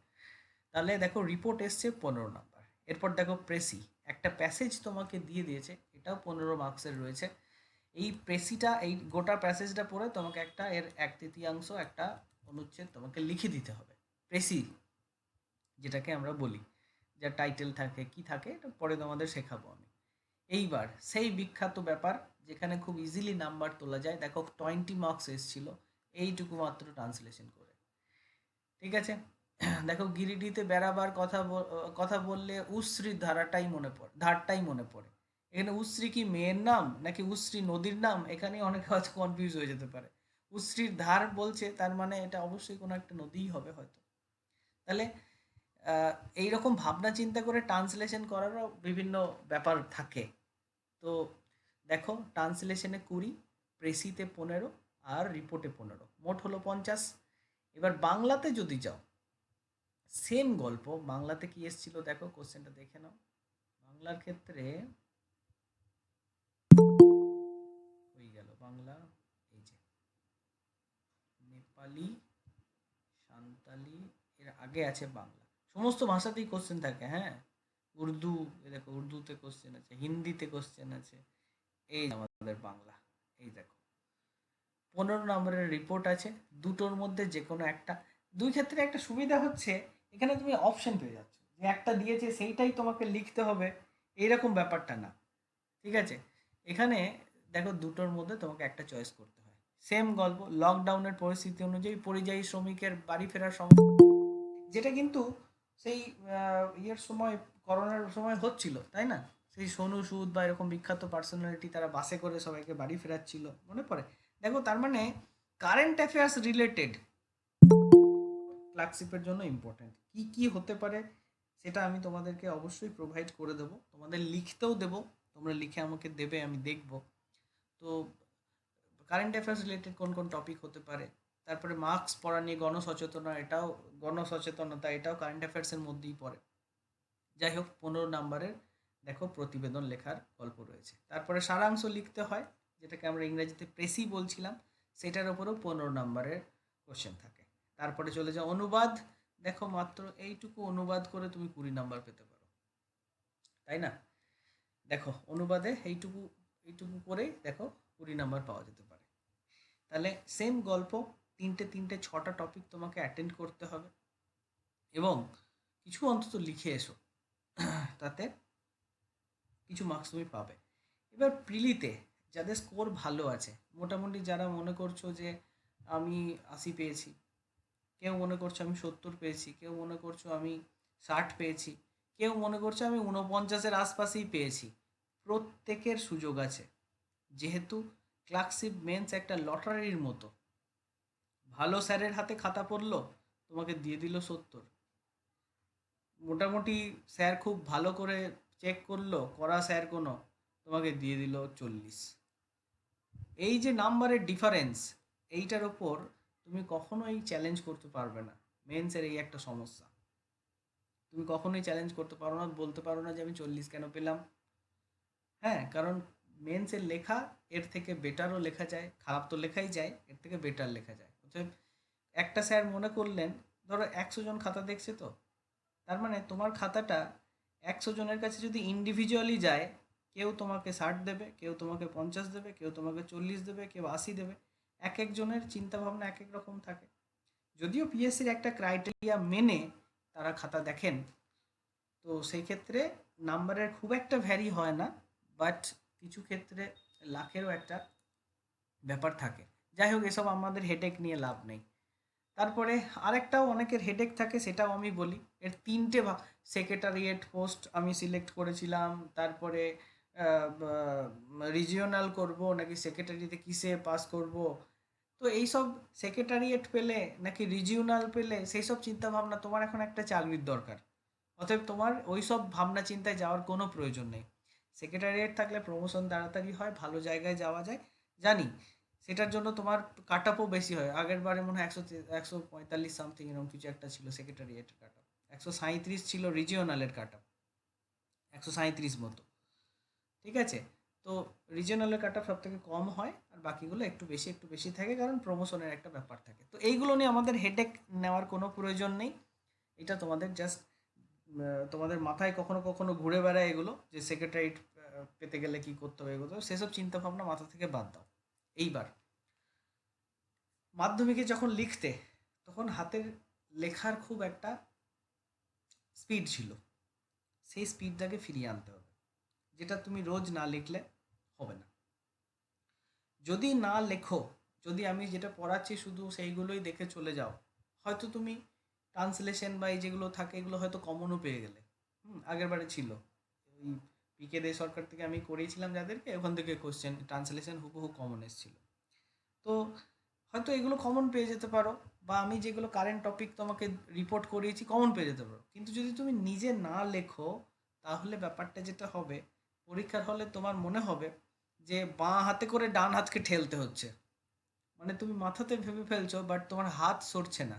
তাহলে দেখো রিপোর্ট এসছে 15 নাম্বার। এরপর দেখো প্রেসি, একটা প্যাসেজ তোমাকে দিয়ে দিয়েছে, এটাও 15 মার্কসের রয়েছে। এই প্রেসিটা, এই গোটা প্যাসেজটা পড়ে তোমাকে একটা এর 1/3 একটা অনুচ্ছেদ তোমাকে লিখে দিতে হবে। প্রেসি যেটাকে আমরা বলি, যার টাইটেল থাকে কি থাকে, এটা পরে তোমাদের শেখাবো আমি। এইবার সেই বিখ্যাত ব্যাপার যেখানে খুব ইজিলি নাম্বার তোলা যায়, দেখো 20 মার্কস এসেছিল এইটুকু মাত্র ট্রান্সলেশন করে, ঠিক আছে? দেখো গিরিডিতে বেড়াবার কথা বললে উশ্রীর ধারটাই মনে পড়ে। এখানে উশ্রী কি মেয়ের নাম নাকি উশ্রী নদীর নাম, এখানে অনেকে হয়তো কনফিউজ হয়ে যেতে পারে। উশ্রীর ধার বলছে, তার মানে এটা অবশ্যই কোনো একটা নদীই হবে হয়তো। তাহলে এইরকম ভাবনা চিন্তা করে ট্রান্সলেশন করারও বিভিন্ন ব্যাপার থাকে। তো দেখো ট্রান্সলেশনে 20, প্রেসিতে 15 আর রিপোর্টে 15, মোট হলো 50। এবার বাংলাতে যদি যাও, সেম গল্প। বাংলাতে কি এসেছিল দেখো, কোশ্চেনটা দেখে নাও। বাংলার ক্ষেত্রে হয়ে গেল বাংলা, এই যে নেপালি, সাঁওতালি, এর আগে আছে বাংলা। সমস্ত ভাষাতেই কোশ্চেন থাকে, হ্যাঁ। উর্দু, এ দেখো উর্দুতে কোশ্চেন আছে, হিন্দিতে কোশ্চেন আছে। এই আমাদের বাংলা, এই দেখো 15 নম্বরের রিপোর্ট আছে। দুটোর মধ্যে যে কোনো একটা, দুই ক্ষেত্রে একটা সুবিধা হচ্ছে এখানে তুমি অপশন পেয়ে যাচ্ছ, যে একটা দিয়েছে সেইটাই তোমাকে লিখতে হবে এইরকম ব্যাপারটা না, ঠিক আছে। এখানে দেখো দুটোর মধ্যে তোমাকে একটা চয়েস করতে হয়। সেম গল্প, লকডাউনের পরিস্থিতি অনুযায়ী পরিযায়ী শ্রমিকের বাড়ি ফেরার সময়, যেটা কিন্তু সেই ইয়ের সময়, করোনার সময় হচ্ছিল, তাই না? সেই সোনু সুদ বা এরকম বিখ্যাত পার্সোনালিটি তারা বাসে করে সবাইকে বাড়ি ফেরাচ্ছিল, মনে পড়ে? দেখো তার মানে কারেন্ট অ্যাফেয়ার্স রিলেটেড ক্লার্কশিপের জন্য ইম্পর্ট্যান্ট কি কি হতে পারে সেটা আমি তোমাদেরকে অবশ্যই প্রোভাইড করে দেবো, তোমাদের লিখতেও দেবো, তোমরা লিখে আমাকে দেবে, আমি দেখব। তো কারেন্ট অ্যাফেয়ার্স রিলেটেড কোন কোন টপিক হতে পারে, তারপরে মাস্ক পরা নিয়ে গণসচেতনতা, এটাও কারেন্ট অ্যাফেয়ার্সের মধ্যেই পড়ে। যাই হোক, 15 নম্বরের দেখো প্রতিবেদন লেখার গল্প রয়েছে। তারপরে সারাংশ লিখতে হয়, যেটাকে আমরা ইংরেজিতে প্রেসি বলছিলাম, সেটার ওপরেও 15 নম্বরের কোশ্চেন থাকে। তারপরে চলে যাও অনুবাদ, দেখো মাত্র এইটুকু অনুবাদ করে তুমি 20 নম্বর পেতে পারো, তাই না? দেখো অনুবাদে এইটুকু এইটুকু করেই দেখো 20 নম্বর পাওয়া যেতে পারে। তাহলে সেম গল্প, তিনটে তিনটে 6টা টপিক তোমাকে অ্যাটেন্ড করতে হবে এবং কিছু অন্তত লিখে এসো, তাতে কিছু মার্কস তুমি পাবে। এবার প্রিলিতে যাদের স্কোর ভালো আছে, মোটামুটি যারা মনে করছো যে আমি 80 পেয়েছি, কেউ মনে করছো আমি 70 পেয়েছি, কেউ মনে করছো আমি 60 পেয়েছি, কেউ মনে করছো আমি 49-এর আশপাশেই পেয়েছি, প্রত্যেকের সুযোগ আছে। যেহেতু ক্লার্কশিপ মেন্স একটা লটারির মতো, ভালো স্যারের হাতে খাতা পড়লো, তোমাকে দিয়ে দিল 70, মোটামুটি স্যার খুব ভালো করে চেক করলো, করা স্যার কোনো, তোমাকে দিয়ে দিল 40। এই যে নাম্বারের ডিফারেন্স, এইটার ওপর তুমি কখনোই চ্যালেঞ্জ করতে পারবে না। মেন্সের এই একটা সমস্যা, তুমি কখনোই চ্যালেঞ্জ করতে পারো না, বলতে পারো না যে আমি 40 কেন পেলাম। হ্যাঁ, কারণ মেন্সের লেখা এর থেকে বেটারও লেখা যায়, খারাপ তো লেখাই যায়, এর থেকে বেটার লেখা যায়। অতএব একটা স্যার মনে করলেন, ধরো 100 জন খাতা দেখছে, তো তার মানে তোমার খাতাটা 100 জনের কাছে যদি ইন্ডিভিজুয়ালি যায়, কেউ তোমাকে 60 দেবে, কেউ তোমাকে 50 দেবে, কেউ তোমাকে 40 দেবে, কেউ 80 দেবে। এক একজনের চিন্তাভাবনা এক এক রকম থাকে। যদিও পিএসসির একটা ক্রাইটেরিয়া মেনে তারা খাতা দেখেন, তো সেই ক্ষেত্রে নাম্বারের খুব একটা ভ্যারি হয় না, বাট কিছু ক্ষেত্রে লাখেরও একটা ব্যাপার থাকে। যাই হোক, এসব আমাদের হেডেক নিয়ে লাভ নেই। তারপরে আরেকটাও অনেকের হেডেক থাকে, সেটাও আমি বলি। এর তিনটে সেক্রেটারিয়েট পোস্ট আমি সিলেক্ট করেছিলাম, তারপরে রিজিওনাল করব নাকি সেক্রেটারিতে কিসে পাস করব। তো এইসব সেক্রেটারিয়েট পেলে নাকি রিজিওনাল পেলে, সেই সব চিন্তাভাবনা, তোমার এখন একটা চাকরির দরকার। অতএব তোমার ওই সব ভাবনা চিন্তায় যাওয়ার কোনো প্রয়োজন নেই। সেক্রেটারিয়েট থাকলে প্রমোশন তাড়াতাড়ি হয়, ভালো জায়গায় যাওয়া যায়, জানি। সেটার জন্য তোমার কাট আপও বেশি হয়। আগের বারে মনে হয় 145 সামথিং এরকম কিছু একটা ছিল সেক্রেটারিয়েটের কাট আপ, 137 ছিল রিজিওনালের কাট আপ, 137 মতো, ঠিক আছে। তো রিজিওনালের কাট আপ সব থেকে কম হয়, আর বাকিগুলো একটু বেশি থাকে, কারণ প্রমোশনের একটা ব্যাপার থাকে। তো এইগুলো নিয়ে আমাদের হেডেক নেওয়ার কোনো প্রয়োজন নেই। এটা তোমাদের জাস্ট তোমাদের মাথায় কখনো কখনো ঘুরে বেড়ায় এগুলো, যে সেক্রেটারিয়েট পেতে গেলে কি করতে হবে, এগুলো সেসব চিন্তা ভাবনা মাথা থেকে বাদ দাও। এইবার মাধ্যমিকে যখন লিখতে, তখন হাতের লেখার খুব একটা স্পিড ছিল, সেই স্পিডটাকে ফিরিয়ে আনতে হবে, যেটা তুমি রোজ না লিখলে হবে না। যদি না লেখো, যদি আমি যেটা পড়াচ্ছি শুধু সেইগুলোই দেখে চলে যাও, হয়তো তুমি ট্রান্সলেশন বা এই যেগুলো থাকে এগুলো হয়তো কমনও পেয়ে গেলে। আগের বারে ছিল ওই পিকে দে সরকার থেকে আমি করিয়েছিলাম যাদেরকে, ওখান থেকে কোশ্চেন ট্রান্সলেশন হুবহু কমন এসেছিল। তো হয়তো এগুলো কমন পেয়ে যেতে পারো, বা আমি যেগুলো কারেন্ট টপিক তোমাকে রিপোর্ট করিয়েছি কমন পেয়ে যেতে পারো। কিন্তু যদি তুমি নিজে না লেখো, তাহলে ব্যাপারটা যেটা হবে, পরীক্ষার হলে তোমার মনে হবে যে বাঁ হাতে করে ডান হাতকে ঠেলতে হচ্ছে। মানে তুমি মাথাতে ভেবে ফেলছো বাট তোমার হাত সরছে না।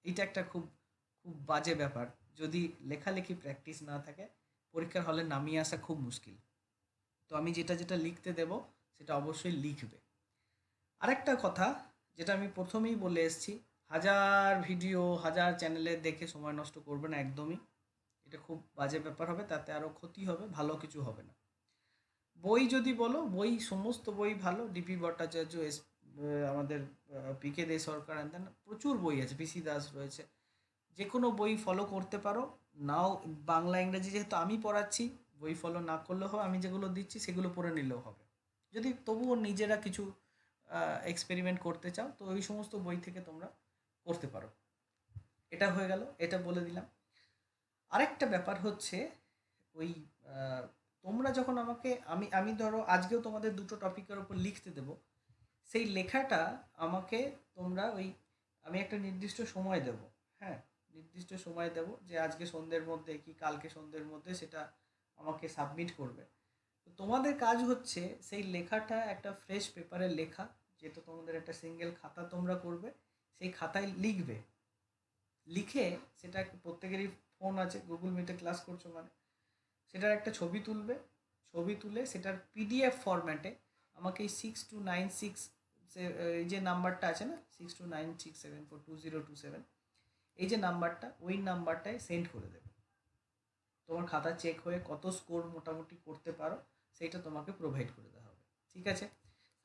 এটা একটা খুব খুব বাজে ব্যাপার। যদি লেখালেখি প্র্যাকটিস না থাকে, পরীক্ষার হলে নামিয়ে আসা খুব মুশকিল। তো আমি যেটা যেটা লিখতে দেব সেটা অবশ্যই লিখবে। আরেকটা কথা, যেটা আমি প্রথমেই বলে এসেছি, হাজার ভিডিও হাজার চ্যানেলে দেখে সময় নষ্ট করবে না একদমই। এটা খুব বাজে ব্যাপার হবে, তাতে আরও ক্ষতি হবে, ভালো কিছু হবে না। বই যদি বলো, বই সমস্ত বই ভালো। ডিপি ভট্টাচার্য, আমাদের পিকে দে সরকার, অ্যান্ড দেন প্রচুর বই আছে, পিসি দাস রয়েছে। যে কোনো বই ফলো করতে পারো। নাও বাংলা ইংরেজি যেহেতু আমি পড়াচ্ছি, বই ফলো না করলেও হবে, আমি যেগুলো দিচ্ছি সেগুলো পড়ে নিলেও হবে। যদি তবুও নিজেরা কিছু এক্সপেরিমেন্ট করতে চাও, তো ওই সমস্ত বই থেকে তোমরা করতে পারো। এটা হয়ে গেল, এটা বলে দিলাম। আরেকটা ব্যাপার হচ্ছে, ওই আহ, তোমরা যখন আমাকে, আমি আমি ধরো আজকেও তোমাদের দুটো টপিকের ওপর লিখতে দেব, সেই লেখাটা আমাকে তোমরা ওই, আমি একটা নির্দিষ্ট সময় দেব। হ্যাঁ, নির্দিষ্ট সময় দেব, যে আজকে সন্ধ্যের মধ্যে কি কালকে সন্ধ্যের মধ্যে সেটা আমাকে সাবমিট করবে। তো তোমাদের কাজ হচ্ছে সেই লেখাটা একটা ফ্রেশ পেপারে লেখা, যেটা তোমাদের একটা সিঙ্গেল খাতা তোমরা করবে, সেই খাতায় লিখবে। লিখে সেটা প্রত্যেকেরই ফোন আছে, গুগল মিটে ক্লাস করছো মানে সেটার একটা ছবি তুলবে। ছবি তুলে সেটার পিডিএফ ফরম্যাটে আমাকে এই 6296, এই যে নাম্বারটা আছে না, 6296742027, এই যে নাম্বারটা, ওই নাম্বারটায় সেন্ড করে দেবে। তোমার খাতা চেক হয়ে কত স্কোর মোটামুটি করতে পারো সেইটা তোমাকে প্রোভাইড করে দেওয়া হবে। ঠিক আছে?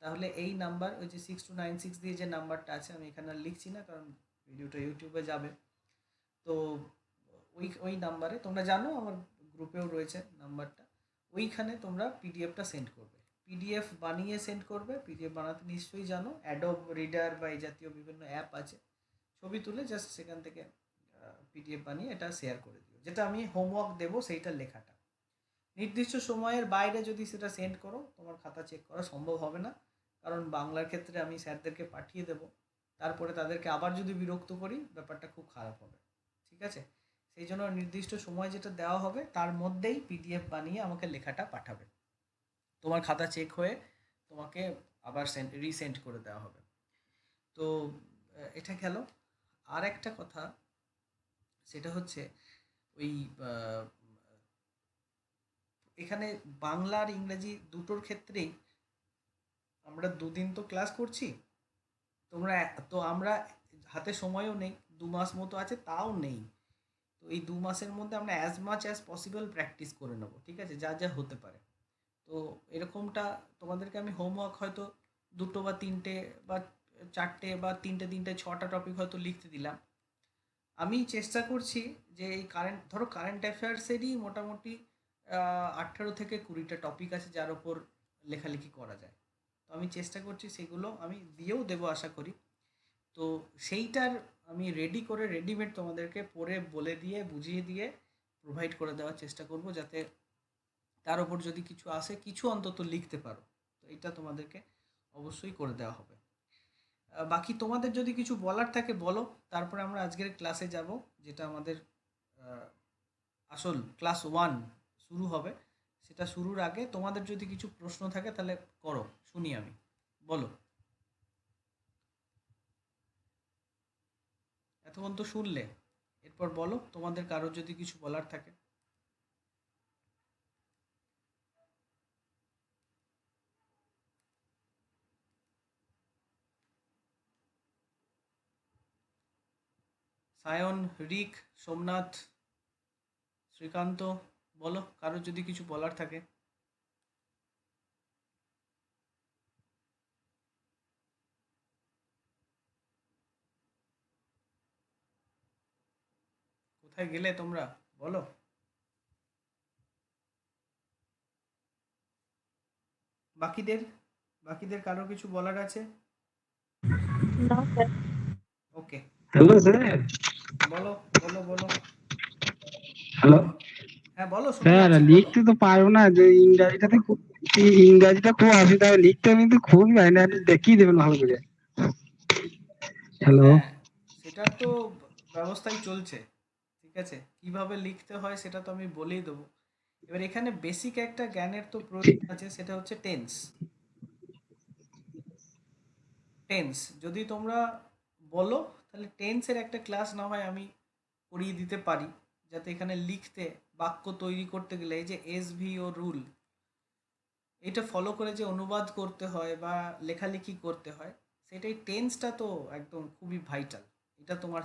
তাহলে এই নাম্বার, ওই যে 6296 দিয়ে যে নাম্বারটা আছে, আমি এখানে আর লিখছি না কারণ ভিডিওটা ইউটিউবে যাবে। তো ওই ওই নাম্বারে, তোমরা জানো আমার গ্রুপেও রয়েছে নাম্বারটা, ওইখানে তোমরা পিডিএফটা সেন্ড করবে। পিডিএফ বানিয়ে সেন্ড করবে। পিডিএফ বানাতে নিশ্চয়ই জানো, অ্যাডোব রিডার বা এই জাতীয় বিভিন্ন অ্যাপ আছে। ছবি তুলে জাস্ট সেখান থেকে পিডিএফ বানিয়ে এটা শেয়ার করে দিও। যেটা আমি হোমওয়ার্ক দেবো সেইটার লেখাটা। নির্দিষ্ট সময়ের বাইরে যদি সেটা সেন্ড করো, তোমার খাতা চেক করা সম্ভব হবে না। কারণ বাংলার ক্ষেত্রে আমি স্যারদেরকে পাঠিয়ে দেবো, তারপরে তাদেরকে আবার যদি বিরক্ত করি, ব্যাপারটা খুব খারাপ হবে। ঠিক আছে? সেই জন্য নির্দিষ্ট সময় যেটা দেওয়া হবে তার মধ্যেই পিডিএফ বানিয়ে আমাকে লেখাটা পাঠাবে। তোমার খাতা চেক হয়ে তোমাকে আবার রিসেন্ড করে দেওয়া হবে। তো এটা গেল। আর একটা কথা, সেটা হচ্ছে ওই আহ, এখানে বাংলা আর ইংরেজি দুটোর ক্ষেত্রেই আমরা দুদিন তো ক্লাস করছি। তোমরা, তো আমরা হাতে সময়ও নেই, 2 মাস মতো আছে তাও নেই। তো এই 2 মাসের মধ্যে আমরা as much as possible practice করে নেবো। ঠিক আছে? যা যা হতে পারে। তো এরকমটা তোমাদেরকে আমি হোমওয়ার্ক হয়তো দুটো বা তিনটে বা চারটে বা তিনটে তিনটে 6টা টপিক হয়তো লিখতে দিলাম। আমি চেষ্টা করছি যে এই ধরো কারেন্ট অ্যাফেয়ার্সেরই মোটামুটি 18 থেকে 20টা টপিক আছে যার ওপর লেখালেখি করা যায়। তো আমি চেষ্টা করছি সেগুলো আমি দিয়েও দেবো আশা করি। তো সেইটার আমি রেডি করে রেডিমেড তোমাদেরকে পড়ে বলে দিয়ে বুঝিয়ে দিয়ে প্রোভাইড করে দেওয়ার চেষ্টা করব, যাতে তার ওপর যদি কিছু আসে কিছু অন্তত লিখতে পারো। তো এটা তোমাদেরকে অবশ্যই করে দেওয়া হবে। বাকি তোমাদের যদি কিছু বলার থাকে বলো, তারপরে আমরা আজকের ক্লাসে যাব, যেটা আমাদের আহ, আসল ক্লাস 1 শুরু হবে। সেটা শুরুর আগে তোমাদের যদি কিছু প্রশ্ন থাকে তাহলে করো, শুনি আমি। বলো। এতক্ষণ তো শুনলে, এরপর বলো তোমাদের কারোর যদি কিছু বলার থাকে। সায়ন, রিক, সোমনাথ, শ্রীকান্ত, বলো কারোর যদি কিছু বলার থাকে। কোথায় গেলে তোমরা? বলো। বাকিদের, বাকিদের কারো কিছু বলার আছে? No, sir. ওকে, হ্যালো স্যার। বলো বলো বলো। হ্যালো হ্যাঁ বলো, শোনা স্যার, যাচ্ছে, বলো। লিখতে তো পারবো না, যে ইংরাজিটা খুব অসুবিধা হয় লিখতে, আমি তো খুবই পারি না, আপনি দেখিয়ে দেবেন ভালো করে। হ্যালো। হ্যাঁ, সেটার তো ব্যবস্থাই চলছে। ঠিক আছে, কিভাবে লিখতে হয় সেটা তো আমি বলেই দেবো। এবার এখানে বেসিক একটা জ্ঞানের তো প্রয়োজন আছে, সেটা হচ্ছে টেন্স। টেন্স যদি তোমরা বলো তাহলে টেন্সের একটা ক্লাস না হয় আমি করিয়ে দিতে পারি, যাতে এখানে লিখতে বাক্য তৈরি করতে গেলে এই যে এসভিও রুল এটা ফলো করে যে অনুবাদ করতে হয় বা লেখালেখি করতে হয়, সেটাই টেন্সটা তো একদম খুবই ভাইটাল। এটা তোমার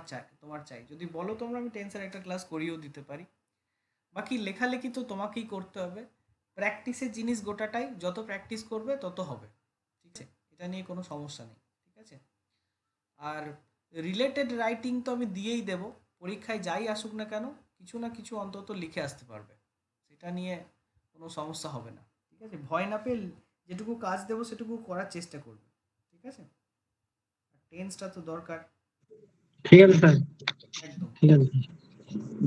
চাই যদি বলো তোমরা, আমি টেন্সের একটা ক্লাস করিয়েও দিতে পারি। বাকি লেখালেখি তো তোমাকেই করতে হবে, প্র্যাকটিসের জিনিস গোটাটাই, যত প্র্যাকটিস করবে তত হবে, ঠিক আছে? এটা নিয়ে কোনো সমস্যা নেই, ঠিক আছে? আর রিলেটেড রাইটিং তো আমি দিয়েই দেব, পরীক্ষায় যাই আসুক না কেন কিছু না কিছু অন্তত লিখে আসতে পারবে, সেটা নিয়ে কোনো সমস্যা হবে না, ঠিক আছে? ভয় না পেয়ে যেটুকু কাজ দেবো সেটুকু করার চেষ্টা করবে, ঠিক আছে? টেন্সটা তো দরকার। ঠিক আছে স্যার, একদম। ঠিক আছে।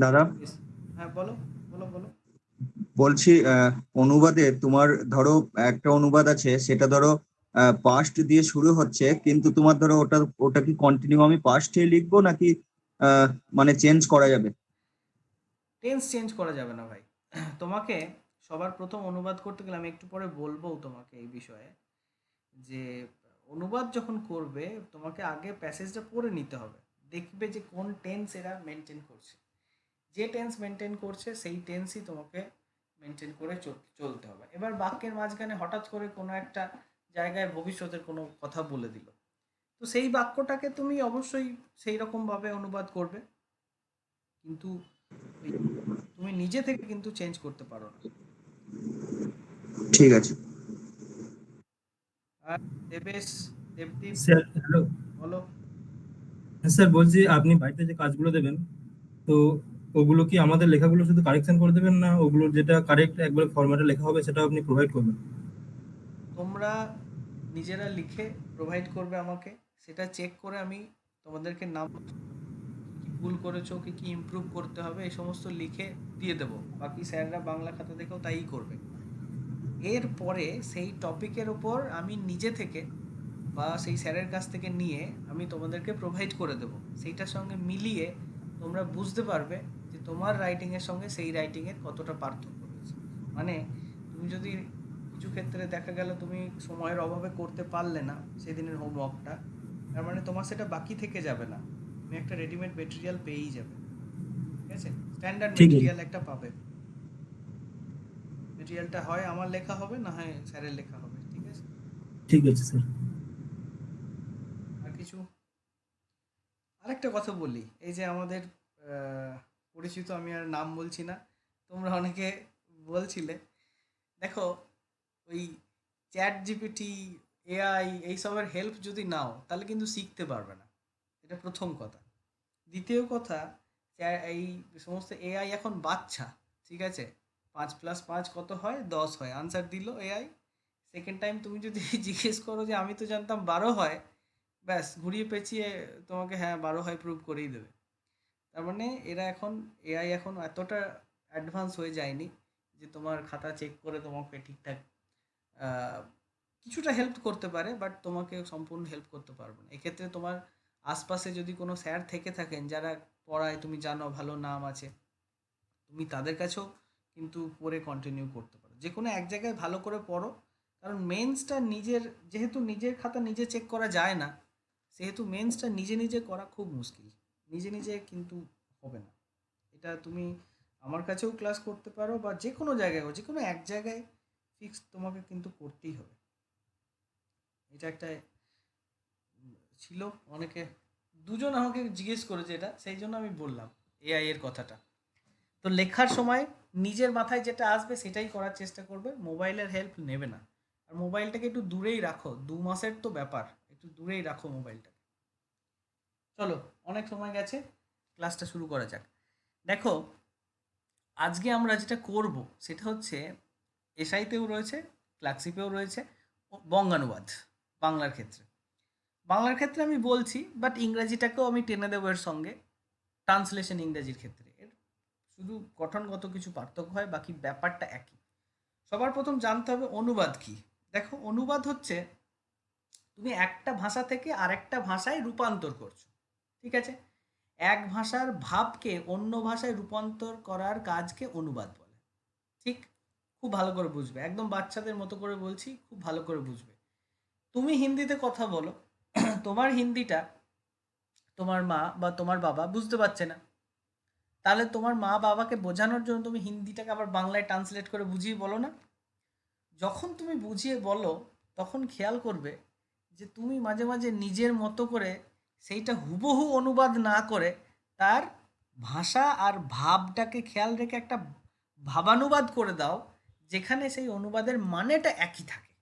দাদা বেশ। হ্যাঁ বলো, বলো বলো। বলছি, অনুবাদে তোমার ধরো একটা অনুবাদ আছে, সেটা ধরো পাস্ট দিয়ে শুরু হচ্ছে, কিন্তু তোমার ধরো ওটা ওটা কি কন্টিনিউ আমি পাস্টে লিখবো নাকি আহ, মানে চেঞ্জ করা যাবে? টেন্স চেঞ্জ করা যাবে না ভাই। তোমাকে সবার প্রথম অনুবাদ করতে গেলে আমি একটু পরে বলবো তোমাকে এই বিষয়ে, যে অনুবাদ যখন করবে তোমাকে আগে প্যাসেজটা পড়ে নিতে হবে, দেখবে যে কোন টেন্স এরা মেনটেন করছে, যে টেন্স মেনটেন করছে সেই টেন্সই তোমাকে মেনটেন করে চলতে হবে। এবার বাক্যের মাঝখানে হঠাৎ করে কোনো একটা জায়গায় ভবিষ্যতের কোনো কথা বলে দিল, তো সেই বাক্যটাকে তুমি অবশ্যই সেই রকমভাবে অনুবাদ করবে, কিন্তু ওই তুমি নিজে থেকে কিন্তু চেঞ্জ করতে পারো না। ঠিক আছে। আর দেবেশ, দেবদীপ, স্যার হ্যালো। বলো। হ্যাঁ স্যার, বলছি আপনি বাড়িতে যে কাজগুলো দেবেন, তো ওগুলো কি আমাদের লেখাগুলো শুধু কারেকশন করে দেবেন, না ওগুলোর যেটা কারেক্ট একবার ফরম্যাটে লেখা হবে সেটা আপনি প্রোভাইড করবেন? তোমরা নিজেরা লিখে প্রোভাইড করবে আমাকে, সেটা চেক করে আমি তোমাদেরকে নাম কি কি ভুল করেছো, কি কি ইমপ্রুভ করতে হবে এই সমস্ত লিখে দিয়ে দেবো, বাকি স্যাররা বাংলা খাতা দেখেও তাই করবে। এরপরে সেই টপিকের ওপর আমি নিজে থেকে বা সেই স্যারের কাছ থেকে নিয়ে আমি তোমাদেরকে প্রোভাইড করে দেবো, সেইটার সঙ্গে মিলিয়ে তোমরা বুঝতে পারবে যে তোমার রাইটিংয়ের সঙ্গে সেই রাইটিংয়ের কতটা পার্থক্য রয়েছে। মানে তুমি যদি কিছু ক্ষেত্রে দেখা গেল তুমি সময়ের অভাবে করতে পারলে না সেদিনের হোমওয়ার্কটা, তার মানে তোমার সেটা বাকি থেকে যাবে না, তুমি একটা রেডিমেড মেটেরিয়াল পেয়েই যাবে, ঠিক আছে? স্ট্যান্ডার্ড ঠিক আছে, মেটেরিয়াল একটা পাবে, মেটেরিয়ালটা হয় আমার লেখা হবে না হয় স্যারের লেখা হবে, ঠিক আছে? ঠিক আছে স্যার। আর কিছু, আরেকটা কথা বলি, এই যে আমাদের পরিচিত, আমি আর নাম বলছি না, তোমরা অনেকে বলছিলে, দেখো ওই চ্যাট জিপিটি, এআই এইসবের হেল্প যদি নাও তাহলে কিন্তু শিখতে পারবে না, এটা প্রথম কথা। দ্বিতীয় কথা, এই সমস্ত এআই এখন বাচ্চা, ঠিক আছে? 5+5 কত হয়, 10 হয়, আনসার দিল এআই। সেকেন্ড টাইম তুমি যদি জিজ্ঞেস করো যে আমি তো জানতাম 12 হয়, ব্যাস ঘুরিয়ে পেঁচিয়ে তোমাকে হ্যাঁ 12 হয় প্রুভ করেই দেবে। তার মানে এরা এখন, এআই এখন এতটা অ্যাডভান্স হয়ে যায়নি যে তোমার খাতা চেক করে তোমাকে ঠিকঠাক আহ, কিছুটা হেল্প করতে পারে, বাট তোমাকে সম্পূর্ণ হেল্প করতে পারবে না। এক্ষেত্রে তোমার আশপাশে যদি কোনো স্যার থেকে থাকেন যারা পড়ায় তুমি জানো ভালো নাম আছে, তুমি তাদের কাছেও কিন্তু পড়ে কন্টিনিউ করতে পারো, যে কোনো এক জায়গায় ভালো করে পড়ো। কারণ মেন্সটা নিজের, যেহেতু নিজের খাতা নিজে চেক করা যায় না, সেহেতু মেন্সটা নিজে নিজে করা খুব মুশকিল, নিজে নিজে কিন্তু হবে না। এটা তুমি আমার কাছেও ক্লাস করতে পারো বা যে কোনো জায়গায় হোক, যে কোনো এক জায়গায় ফিক্স তোমাকে কিন্তু করতেই হবে। এটা একটা ছিল, অনেকে দুজন আমাকে জিজ্ঞেস করেছে এটা, সেই জন্য আমি বললাম এআই এর কথাটা। তো লেখার সময় নিজের মাথায় যেটা আসবে সেটাই করার চেষ্টা করবে, মোবাইলের হেল্প নেবে না। আর মোবাইলটাকে একটু দূরেই রাখো, 2 মাসের তো ব্যাপার, একটু দূরেই রাখো মোবাইলটাকে। চলো, অনেক সময় গেছে, ক্লাসটা শুরু করা যাক। দেখো, আজকে আমরা যেটা করব সেটা হচ্ছে এসআইতেও রয়েছে, ক্লার্কশিপেও রয়েছে বঙ্গানুবাদ, বাংলার ক্ষেত্রে। বাংলার ক্ষেত্রে আমি বলছি, বাট ইংরাজিটাকেও আমি টেনে দেবো এর সঙ্গে, ট্রান্সলেশন ইংরাজির ক্ষেত্রে এর শুধু গঠনগত কিছু পার্থক্য হয়, বাকি ব্যাপারটা একই। সবার প্রথম জানতে হবে অনুবাদ কি। দেখো, অনুবাদ হচ্ছে তুমি একটা ভাষা থেকে আরেকটা ভাষায় রূপান্তর করছো, ঠিক আছে? এক ভাষার ভাবকে অন্য ভাষায় রূপান্তর করার কাজকে অনুবাদ বলে, ঠিক? খুব ভালো করে বুঝবে, একদম বাচ্চাদের মতো করে বলছি, খুব ভালো করে বুঝবে। তুমি হিন্দিতে কথা বলো, তোমার হিন্দিটা তোমার মা বা তোমার বাবা বুঝতে পারছে না, তাহলে তোমার মা বাবাকে বোঝানোর জন্য তুমি হিন্দিটাকে আবার বাংলায় ট্রান্সলেট করে বুঝিয়ে বলো না। যখন তুমি বুঝিয়ে বলো তখন খেয়াল করবে যে তুমি মাঝে মাঝে নিজের মতো করে সেইটা হুবহু অনুবাদ না করে তার ভাষা আর ভাবটাকে খেয়াল রেখে একটা ভাবানুবাদ করে দাও, যেখানে সেই অনুবাদের মানেটা একই থাকে।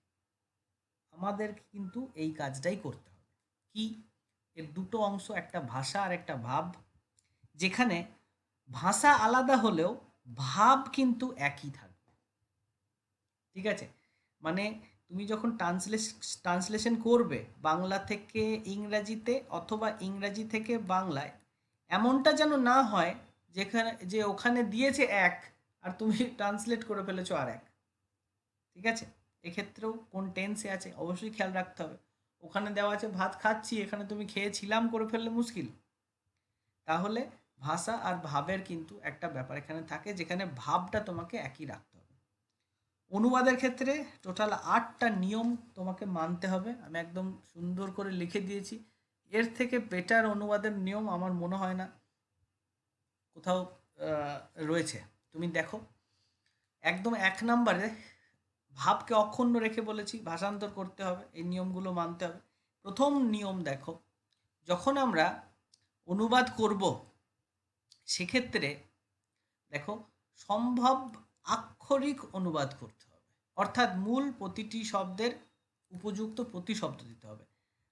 আমাদের কিন্তু এই কাজটাই করতে হবে। কি? এর দুটো অংশ, একটা ভাষা আর একটা ভাব, যেখানে ভাষা আলাদা হলেও ভাব কিন্তু একই থাকবে। ঠিক আছে? মানে তুমি যখন ট্রান্সলেশন করবে বাংলা থেকে ইংরাজিতে অথবা ইংরাজি থেকে বাংলায়, এমনটা যেন না হয় যেখানে যে ওখানে দিয়েছে এক আর তুমি ট্রান্সলেট করে ফেলেছো আর এক। ঠিক আছে? এক্ষেত্রেও কোন টেন্সে আছে অবশ্যই খেয়াল রাখতে হবে। ওখানে দেওয়া আছে ভাত খাচ্ছি, এখানে তুমি খেয়েছিলাম করে ফেললে মুশকিল। তাহলে ভাষা আর ভাবের কিন্তু একটা ব্যাপার এখানে থাকে, যেখানে ভাবটা তোমাকে একই রাখতে হবে। অনুবাদের ক্ষেত্রে টোটাল 8টা নিয়ম তোমাকে মানতে হবে, আমি একদম সুন্দর করে লিখে দিয়েছি। এর থেকে বেটার অনুবাদের নিয়ম আমার মনে হয় না কোথাও রয়েছে। তুমি দেখো, একদম 1 নম্বরে ভাবকে অক্ষুণ্ণ রেখে বলেছি ভাষান্তর করতে হবে, এই নিয়মগুলো মানতে হবে। প্রথম নিয়ম দেখো, যখন আমরা অনুবাদ করব সেক্ষেত্রে দেখো সম্ভব আক্ষরিক অনুবাদ করতে হবে, অর্থাৎ মূল প্রতিটি শব্দের উপযুক্ত প্রতিশব্দ দিতে হবে।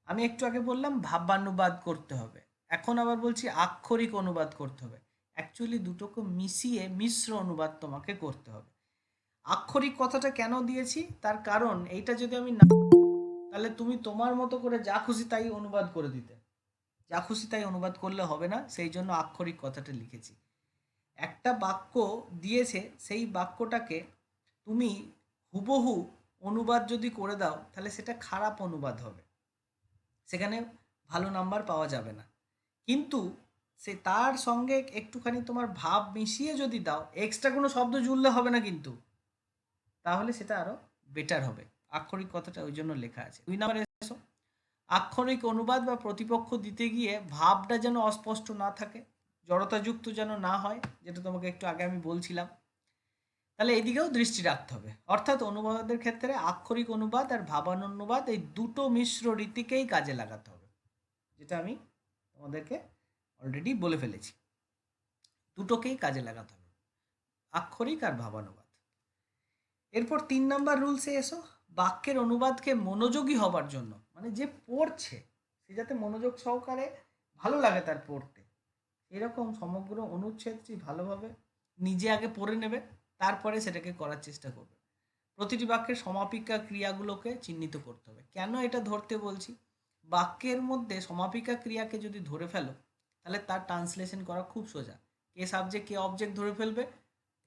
আমি একটু আগে বললাম ভাবানুবাদ করতে হবে, এখন আবার বলছি আক্ষরিক অনুবাদ করতে হবে। অ্যাকচুয়ালি দুটোকে মিশিয়ে মিশ্র অনুবাদ তোমাকে করতে হবে। আক্ষরিক কথাটা কেন দিয়েছি, তার কারণ এইটা যদি আমি না, তাহলে তুমি তোমার মতো করে যা খুশি তাই অনুবাদ করে দিতে, যা খুশি তাই অনুবাদ করলে হবে না, সেই জন্য আক্ষরিক কথাটা লিখেছি। একটা বাক্য দিয়েছে, সেই বাক্যটাকে তুমি হুবহু অনুবাদ যদি করে দাও তাহলে সেটা খারাপ অনুবাদ হবে, সেখানে ভালো নাম্বার পাওয়া যাবে না। কিন্তু সে তার সঙ্গে একটুখানি তোমার ভাব মিশিয়ে যদি দাও, এক্সট্রা কোনো শব্দ জুড়লে হবে না কিন্তু, তাহলে সেটা আরো বেটার হবে। আক্ষরিক কথাটা ওই জন্য লেখা আছে। 2 নম্বরে এসো, আক্ষরিক অনুবাদ বা প্রতিপক্ষ দিতে গিয়ে ভাবটা যেন অস্পষ্ট না থাকে, জড়তাযুক্ত যেন না হয়, যেটা তোমাকে একটু আগে আমি বলছিলাম। তাহলে এদিকেও দৃষ্টি রাখতে হবে। অর্থাৎ অনুবাদের ক্ষেত্রে আক্ষরিক অনুবাদ আর ভাবানুবাদ এই দুটো মিশ্র রীতিকেই কাজে লাগাতে হবে, যেটা আমি তোমাদেরকে অলরেডি বলে ফেলেছি। দুটোকেই কাজে লাগাতে হবে, আক্ষরিক আর ভাবানুবাদ। এরপর 3 নম্বর রুলসে এসো, বাক্যের অনুবাদকে মনোযোগী হবার জন্য, মানে যে পড়ছে সে যাতে মনোযোগ সহকারে ভালো লাগে তার পড়তে, এরকম সমগ্র অনুচ্ছেদটি ভালোভাবে নিজে আগে পড়ে নেবে, তারপরে সেটাকে করার চেষ্টা করবে। প্রতিটি বাক্যের সমাপিকা ক্রিয়াগুলোকে চিহ্নিত করতে হবে। কেন এটা ধরতে বলছি, বাক্যের মধ্যে সমাপিকা ক্রিয়াকে যদি ধরে ফেলো তাহলে তার ট্রান্সলেশন করা খুব সোজা। কে সাবজেক্ট কে অবজেক্ট ধরে ফেলবে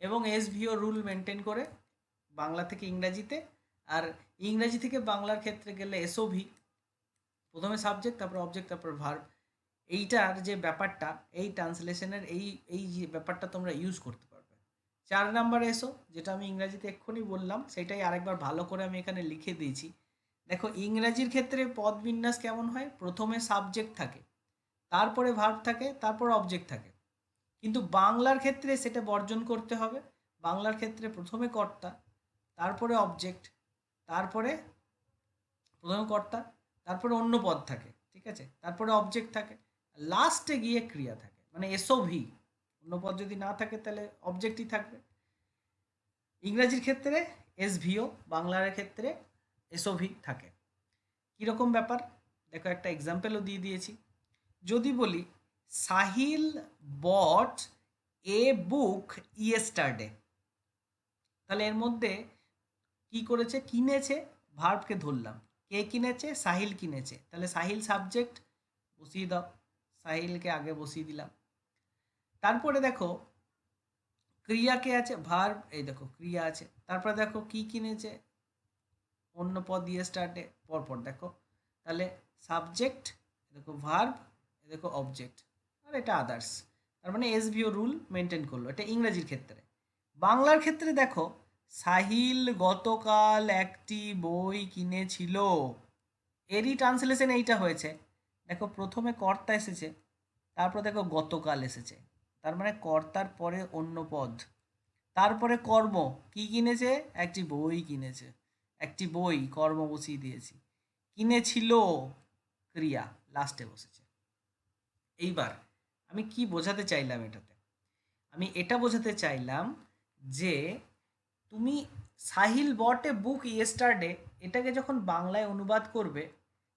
এবং এসভিও রুল মেনটেন করে বাংলা থেকে ইংরাজিতে, আর ইংরাজি থেকে বাংলার ক্ষেত্রে গেলে এসওভি, প্রথমে সাবজেক্ট তারপর অবজেক্ট তারপর ভার্ব। এইটার যে ব্যাপারটা, এই ট্রান্সলেশনের এই যে ব্যাপারটা তোমরা ইউজ করতে পারবে। 4 নম্বরে এসো, যেটা আমি ইংরাজিতে এক্ষুনি বললাম সেটাই আরেকবার ভালো করে আমি এখানে লিখে দিয়েছি। দেখো ইংরাজির ক্ষেত্রে পদ বিন্যাস কেমন হয়, প্রথমে সাবজেক্ট থাকে, তারপরে ভার্ব থাকে, তারপর অবজেক্ট থাকে। কিন্তু বাংলার ক্ষেত্রে সেটা বর্জন করতে হবে। বাংলার ক্ষেত্রে প্রথমে কর্তা, তারপরে অবজেক্ট, তারপরে প্রথমে কর্তা, তারপরে অন্য পদ থাকে, ঠিক আছে, তারপরে অবজেক্ট থাকে, লাস্টে গিয়ে ক্রিয়া থাকে, মানে এসওভি। অন্য পদ যদি না থাকে তাহলে অবজেক্টই থাকবে। ইংরাজির ক্ষেত্রে এসভিও, বাংলার ক্ষেত্রে এসওভি থাকে। কীরকম ব্যাপার দেখো, একটা এক্সাম্পলও দিয়ে দিয়েছি। যদি বলি সাহিল বট এ বুক ইয়েস্টারডে, তাহলে এর মধ্যে কি করেছে, কিনেছে, ভার্বকে ধরলাম, কে কিনেছে, সাহিল কিনেছে, তাহলে সাহিল সাবজেক্ট বসিয়ে দাও, সাহিলকে আগে বসিয়ে দিলাম। তারপরে দেখো ক্রিয়া কে আছে, ভার্ব, এই দেখো ক্রিয়া আছে, তারপরে দেখো কি কিনেছে, অন্য পদ দিয়ে স্টার্টে, পরপর দেখো, তাহলে সাবজেক্ট, দেখো ভার্ব, দেখো অবজেক্ট, আর এটা আদার্স। তার মানে এসভিও রুল মেনটেন করলো, এটা ইংরেজির ক্ষেত্রে। বাংলার ক্ষেত্রে দেখো সাহিল গতকাল একটি বই কিনেছিল, এরই ট্রান্সলেশন এইটা হয়েছে। দেখো প্রথমে কর্তা এসেছে, তারপর দেখো গতকাল এসেছে, তার মানে কর্তার পরে অন্য পদ, তারপরে কর্ম। কি কিনেছে? একটি বই কিনেছে, একটি বই, কর্ম বসিয়ে দিয়েছি। কিনেছিল, ক্রিয়া লাস্টে বসেছে। এইবার আমি কি বোঝাতে চাইলাম এটাতে? আমি এটা বোঝাতে চাইলাম যে তুমি সাহিল বট এ বুক ইয়েস্টারডে এটাকে যখন বাংলায় অনুবাদ করবে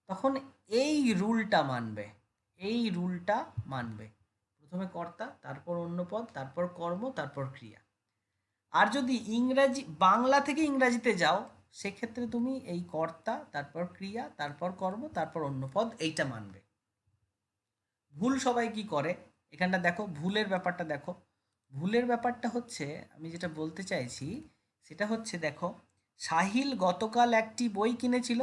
তখন এই রুলটা মানবে, এই রুলটা মানবে। প্রথমে কর্তা, তারপর অন্য পদ, তারপর কর্ম, তারপর ক্রিয়া। আর যদি ইংরাজি বাংলা থেকে ইংরাজিতে যাও সেক্ষেত্রে তুমি এই কর্তা, তারপর ক্রিয়া, তারপর কর্ম, তারপর অন্য পদ, এইটা মানবে। ভুল সবাই কি করে এখানটা দেখো, ভুলের ব্যাপারটা দেখো। ভুলের ব্যাপারটা হচ্ছে, আমি যেটা বলতে চাইছি সেটা হচ্ছে, দেখো সাহিল গতকাল একটি বই কিনেছিল,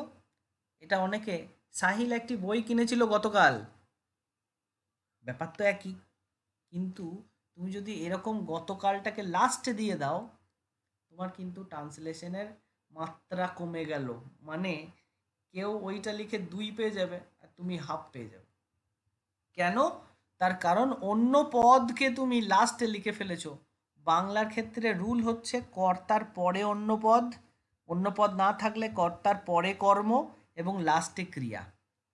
এটা অনেকে সাহিল একটি বই কিনেছিল গতকাল, ব্যাপার তো একই। কিন্তু তুমি যদি এরকম গতকালটাকে লাস্টে দিয়ে দাও তোমার কিন্তু ট্রান্সলেশনের মাত্রা কমে গেল। মানে কেউ ওইটা লিখে 2 পেয়ে যাবে আর তুমি হাফ পেয়ে যাবে। কেন? তার কারণ অন্য পদকে তুমি লাস্টে লিখে ফেলেছো। বাংলার ক্ষেত্রে রুল হচ্ছে কর্তার পরে অন্য পদ, অন্য পদ না থাকলে কর্তার পরে কর্ম এবং লাস্টে ক্রিয়া।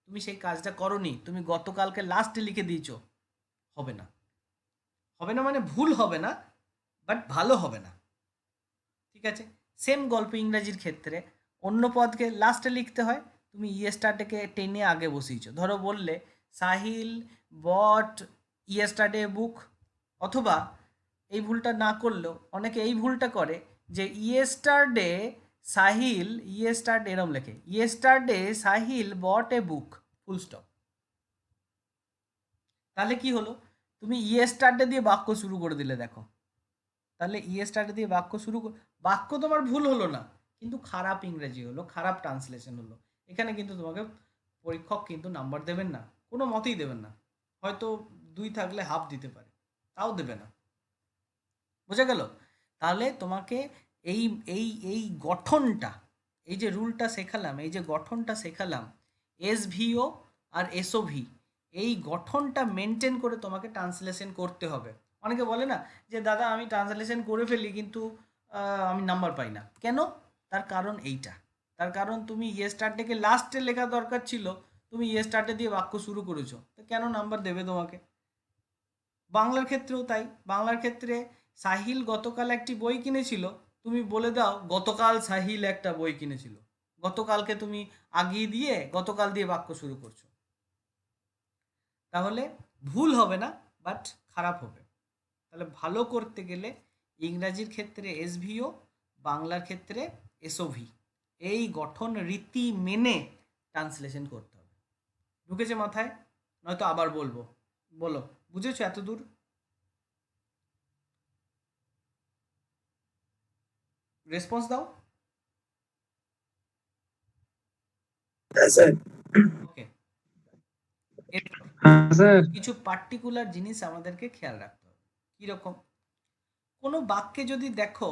তুমি সেই কাজটা করনি, তুমি গতকালকে লাস্টে লিখে দিয়েছো, হবে না। হবে না মানে ভুল হবে না, বাট ভালো হবে না। ঠিক আছে? সেম গল্প ইংরাজির ক্ষেত্রে অন্য পদকে লাস্টে লিখতে হয়, তুমি ইয়েস্টারডেকে টেনে আগে বসিয়েছো। ধরো বললে সাহিল বট ইয়েস্টারডে বুক, অথবা এই ভুলটা না করলেও অনেকে এই ভুলটা করে যে ইয়েস্টারডে সাহিল, ইয়েস্টারডে এরম লেখে, ইয়েস্টারডে সাহিল বট এ বুক, ফুল স্টপ। তাহলে কি হলো? তুমি ইয়েস্টারডে দিয়ে বাক্য শুরু করে দিলে। দেখো তাহলে ইয়েস্টারডে দিয়ে বাক্য তোমার ভুল হলো না, কিন্তু খারাপ ইংরেজি হলো, খারাপ ট্রান্সলেশন হলো। এখানে কিন্তু তোমাকে পরীক্ষক কিন্তু নাম্বার দেবেন না, কোনো মতেই দেবেন না। হয়তো 2 থাকলে হাফ দিতে পারে, তাও দেবে না। বোঝা গেল? তাহলে তোমাকে এই এই এই গঠনটা, এই যে রুলটা শেখালাম, এই যে গঠনটা শেখালাম, এসভিও আর এসওভি, এই গঠনটা মেনটেন করে তোমাকে ট্রান্সলেশন করতে হবে। অনেকে বলে না যে দাদা আমি ট্রান্সলেশন করে ফেলি কিন্তু আমি নাম্বার পাই না। কেন? তার কারণ এইটা। তার কারণ তুমি ইয়েস্টারডেকে লাস্টে লেখা দরকার ছিল, তুমি ইয়েস্টারডে দিয়ে বাক্য শুরু করেছো, তো কেন নাম্বার দেবে তোমাকে? বাংলার ক্ষেত্রেও তাই। বাংলার ক্ষেত্রে সাহিল গতকাল একটি বই কিনেছিল, তুমি বলে দাও গতকাল সাহিল একটা বই কিনেছিল, গতকালকে তুমি আগিয়ে দিয়ে গতকাল দিয়ে বাক্য শুরু করছো, তাহলে ভুল হবে না, বাট খারাপ হবে। তাহলে ভালো করতে গেলে ইংরাজির ক্ষেত্রে এসভিও, বাংলার ক্ষেত্রে এসওভি, এই গঠন রীতি মেনে ট্রান্সলেশন করতে হবে। ঢুকেছে মাথায়? নয়তো আবার বলবো, বলো বুঝেছো এত দূর? রেসপন্স দাও। ওকে। এরপর হ্যাঁ স্যার। কিছু পার্টিকুলার জিনিস আমাদেরকে খেয়াল রাখতে হবে। কীরকম? কোনো বাক্যে যদি দেখো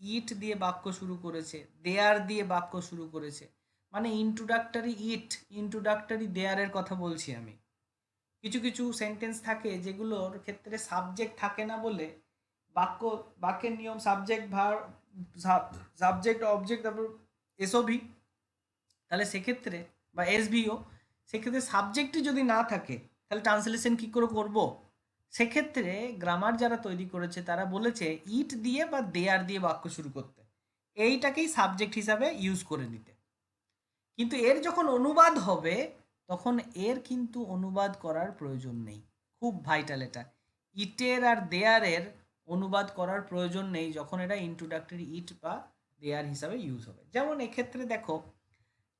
ইট দিয়ে বাক্য শুরু করেছে, দেয়ার দিয়ে বাক্য শুরু করেছে, মানে ইন্ট্রোডাক্টরি ইট, ইন্ট্রোডাক্টরি দেয়ারের কথা বলছি আমি। কিছু কিছু সেন্টেন্স থাকে যেগুলোর ক্ষেত্রে সাবজেক্ট থাকে না বলে বাক্যের নিয়ম সাবজেক্ট ভার, সাবজেক্ট অবজেক্ট, তারপর এসওভি। তাহলে সেক্ষেত্রে বা এসভিও, সেক্ষেত্রে সাবজেক্টই যদি না থাকে তাহলে ট্রান্সলেশন কী করে করব? সেক্ষেত্রে গ্রামার যারা তৈরি করেছে তারা বলেছে ইট দিয়ে বা দেয়ার দিয়ে বাক্য শুরু করতে, এইটাকেই সাবজেক্ট হিসাবে ইউজ করে নিতে। কিন্তু এর যখন অনুবাদ হবে তখন এর কিন্তু অনুবাদ করার প্রয়োজন নেই। খুব ভাইটাল এটা, ইটের আর দেয়ারের অনুবাদ করার প্রয়োজন নেই যখন এটা ইন্ট্রোডাক্টরি ইট বা দেয়ার হিসাবে ইউজ হবে। যেমন এক্ষেত্রে দেখো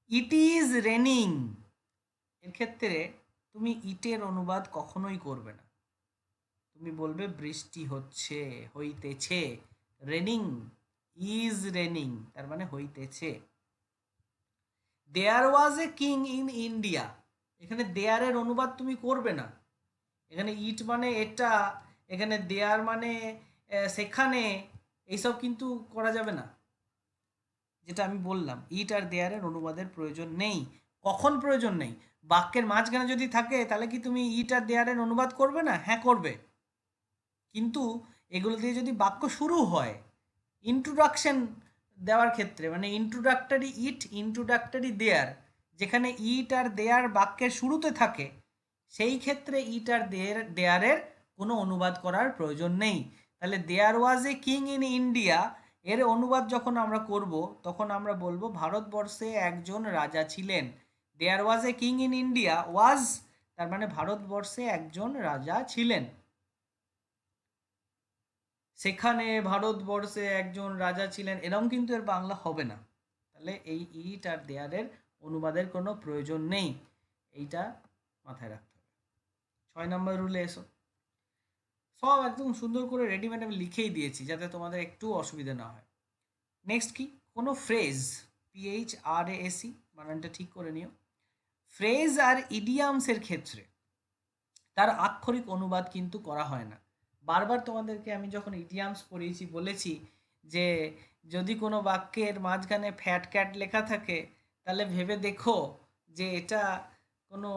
ইট ইজ রেনিং, এর ক্ষেত্রে তুমি ইটের অনুবাদ কখনোই করবে না, তুমি বলবে বৃষ্টি হচ্ছে, হইতেছে। রেনিং, ইজ রেনিং, তার মানে হইতেছে। দেয়ার ওয়াজ এ কিং ইন ইন্ডিয়া, এখানে দেয়ারের অনুবাদ তুমি করবে না। এখানে ইট মানে এটা, এখানে দেয়ার মানে সেখানে, এইসব কিন্তু করা যাবে না। যেটা আমি বললাম ইট আর দেয়ারের অনুবাদের প্রয়োজন নেই। কখন প্রয়োজন নেই? বাক্যের মাঝখানে যদি থাকে তাহলে কি তুমি ইট আর দেয়ারের অনুবাদ করবে না? হ্যাঁ করবে। কিন্তু এগুলো দিয়ে যদি বাক্য শুরু হয়, ইন্ট্রোডাকশন দেওয়ার ক্ষেত্রে, মানে ইন্ট্রোডাক্টরি ইট, ইন্ট্রোডাক্টরি দেয়ার, যেখানে ইট আর দেয়ার বাক্যের শুরুতে থাকে, সেই ক্ষেত্রে ইট আর দেয়ারের কোনো অনুবাদ করার প্রয়োজন নেই। তাহলে দেয়ার ওয়াজ এ কিং ইন ইন্ডিয়া এর অনুবাদ যখন আমরা করব, তখন আমরা বলবো ভারতবর্ষে একজন রাজা ছিলেন। দেয়ার ওয়াজ এ কিং ইন ইন্ডিয়া, ওয়াজ তার মানে ভারতবর্ষে একজন রাজা ছিলেন। সেখানে ভারতবর্ষে একজন রাজা ছিলেন, এরকম কিন্তু এর বাংলা হবে না। তাহলে এই ইট আর দেয়ারের অনুবাদের কোনো প্রয়োজন নেই, এইটা মাথায় রাখতে হবে। 6 নম্বর রুলে এসো। সব একদম সুন্দর করে রেডিমেড আমি লিখেই দিয়েছি যাতে তোমাদের একটু অসুবিধা না হয়। নেক্সট কি? কোনো ফ্রেজ, PHRASE বানানটা ঠিক করে নিও। ফ্রেজ আর ইডিয়ামসের ক্ষেত্রে তার আক্ষরিক অনুবাদ কিন্তু করা হয় না। বারবার তোমাদেরকে আমি যখন ইডিয়ামস পড়িয়েছি বলেছি যে যদি কোনো বাক্যের মাঝখানে ফ্যাট ক্যাট লেখা থাকে তাহলে ভেবে দেখো যে এটা কোনো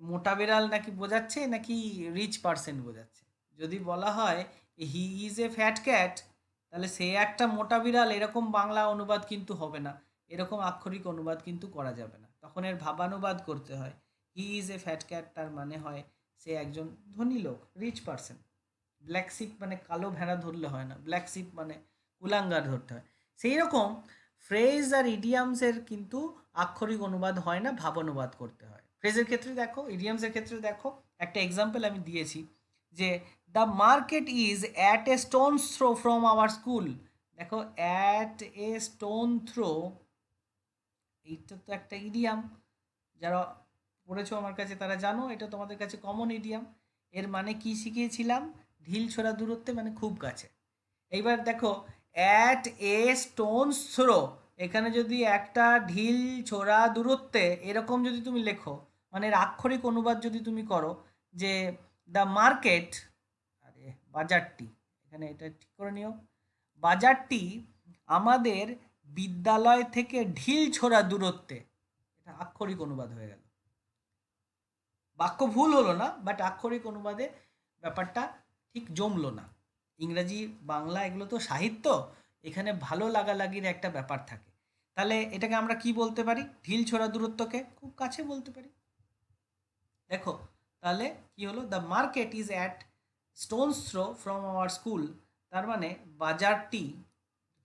মোটা বিড়াল নাকি বোঝাচ্ছে নাকি রিচ পার্সেন্ট বোঝাচ্ছে। যদি বলা হয় he is a fat cat, তাহলে সে একটা মোটা বিড়াল, এরকম বাংলা অনুবাদ কিন্তু হবে না, এরকম আক্ষরিক অনুবাদ কিন্তু করা যাবে না। তখন এর ভাবানুবাদ করতে হয়। He is a fat cat তার মানে হয় সে একজন ধনী লোক, রিচ পার্সন। ব্ল্যাক শিপ মানে কালো ভেড়া ধরলে হয় না, ব্ল্যাক শিপ মানে কুলাঙ্গার ধরতে হয়। সেই রকম ফ্রেজ আর ইডিয়ামসের কিন্তু আক্ষরিক অনুবাদ হয় না, ভাবানুবাদ করতে হয়। ফ্রেজের ক্ষেত্রে দেখো, ইডিয়ামসের ক্ষেত্রে দেখো, একটা এক্সাম্পল আমি দিয়েছি যে the market is at a stones throw from our school. দেখো, অ্যাট এ স্টোন থ্রো, এইটা তো একটা ইডিয়াম, যারা পড়েছো আমার কাছে তারা জানো, এটা তোমাদের কাছে কমন ইডিয়াম। এর মানে কি শিখিয়েছিলাম? ঢিল ছোড়া দূরত্বে, মানে খুব কাছে। এইবার দেখো, অ্যাট এ স্টোনস থ্রো, এখানে যদি একটা ঢিল ছোড়া দূরত্বে এরকম যদি তুমি লেখো, মানে এর আক্ষরিক অনুবাদ যদি তুমি করো যে দ্য মার্কেট, আরে বাজারটি, এখানে এটা ঠিক করে নিও, বাজারটি আমাদের বিদ্যালয় থেকে ঢিল ছোড়া দূরত্বে, এটা আক্ষরিক অনুবাদ হয়ে গেল। বাক্য ভুল হলো না, বাট আক্ষরিক অনুবাদে ব্যাপারটা ঠিক জমলো না। ইংরাজি বাংলা এগুলো তো সাহিত্য, এখানে ভালো লাগালাগির একটা ব্যাপার থাকে। তাহলে এটাকে আমরা কি বলতে পারি? ঢিল ছোড়া দূরত্বকে খুব কাছে বলতে পারি। দেখো তাহলে কি হলো? The market is at stones throw from our school, তার মানে বাজারটি,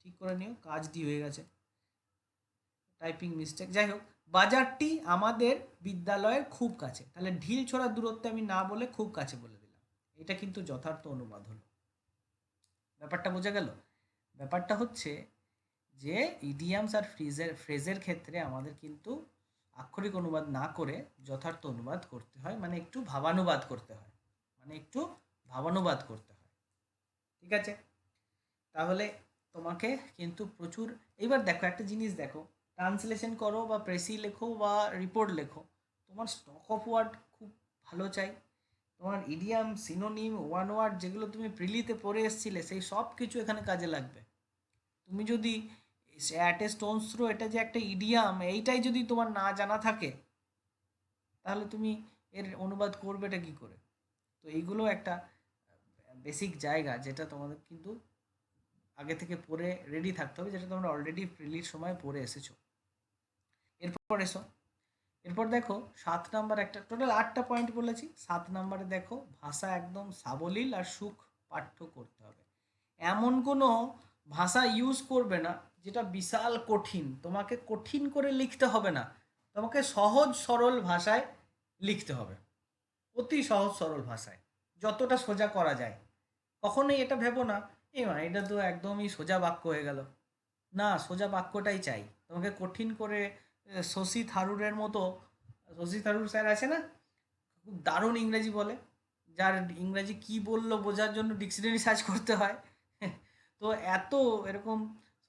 ঠিক করে নিও, কাজ ডি হয়ে গেছে, টাইপিং মিস্টেক, যাই হোক, বাজারটি আমাদের বিদ্যালয়ের খুব কাছে। তাহলে ঢিল ছোড়ার দূরত্বে আমি না বলে খুব কাছে বলে দিলাম, এটা কিন্তু যথার্থ অনুবাদ হলো। ব্যাপারটা বোঝা গেল? ব্যাপারটা হচ্ছে যে ইডিয়ামস আর ফ্রেজের ক্ষেত্রে আমাদের কিন্তু আক্ষরিক অনুবাদ না করে যথার্থ অনুবাদ করতে হয়, মানে একটু ভাবানুবাদ করতে হয়, ঠিক আছে? তাহলে তোমাকে কিন্তু প্রচুর, এইবার দেখো একটা জিনিস দেখো, ট্রান্সলেশন করো বা প্রেসি লেখো বা রিপোর্ট লেখো, তোমার স্টক অফ ওয়ার্ড খুব ভালো চাই। তোমার ইডিয়াম, সিনোনিম, ওয়ান ওয়ার্ড যেগুলো তুমি প্রিলিতে পড়ে এসেছিলে সেই সব কিছু এখানে কাজে লাগবে। তুমি যদি অ্যাট এ স্টোনস থ্রো এটা যে একটা ইডিয়াম, এইটাই যদি তোমার না জানা থাকে তাহলে তুমি এর অনুবাদ করবেটা কি করে? তো এইগুলো একটা বেসিক জায়গা যেটা তোমাদের কিন্তু আগে থেকে পড়ে রেডি থাকতে হবে, যেটা তোমরা অলরেডি প্রিলির সময় পড়ে এসেছো। এরপর এসো, এরপর দেখো 7 নাম্বার, একটা টোটাল 8টা পয়েন্ট বলেছি। 7 নাম্বারে দেখো, ভাষা একদম সাবলীল আর সুখ পাঠ্য করতে হবে। এমন কোনো ভাষা ইউজ করবে না যেটা বিশাল কঠিন, তোমাকে কঠিন করে লিখতে হবে না, তোমাকে সহজ সরল ভাষায় লিখতে হবে, অতি সহজ সরল ভাষায়, যতটা সোজা করা যায়। কখনোই এটা ভেবো না এটা তো একদমই সোজা বাক্য হয়ে গেল, না, সোজা বাক্যটাই চাই। তোমাকে কঠিন করে শশী থারুরের মতো, শশী থারুর স্যার আছে না, খুব দারুণ ইংরেজি বলে, যার ইংরেজি কি বললো বোঝার জন্য ডিকশনারি সার্চ করতে হয়, তো এত এরকম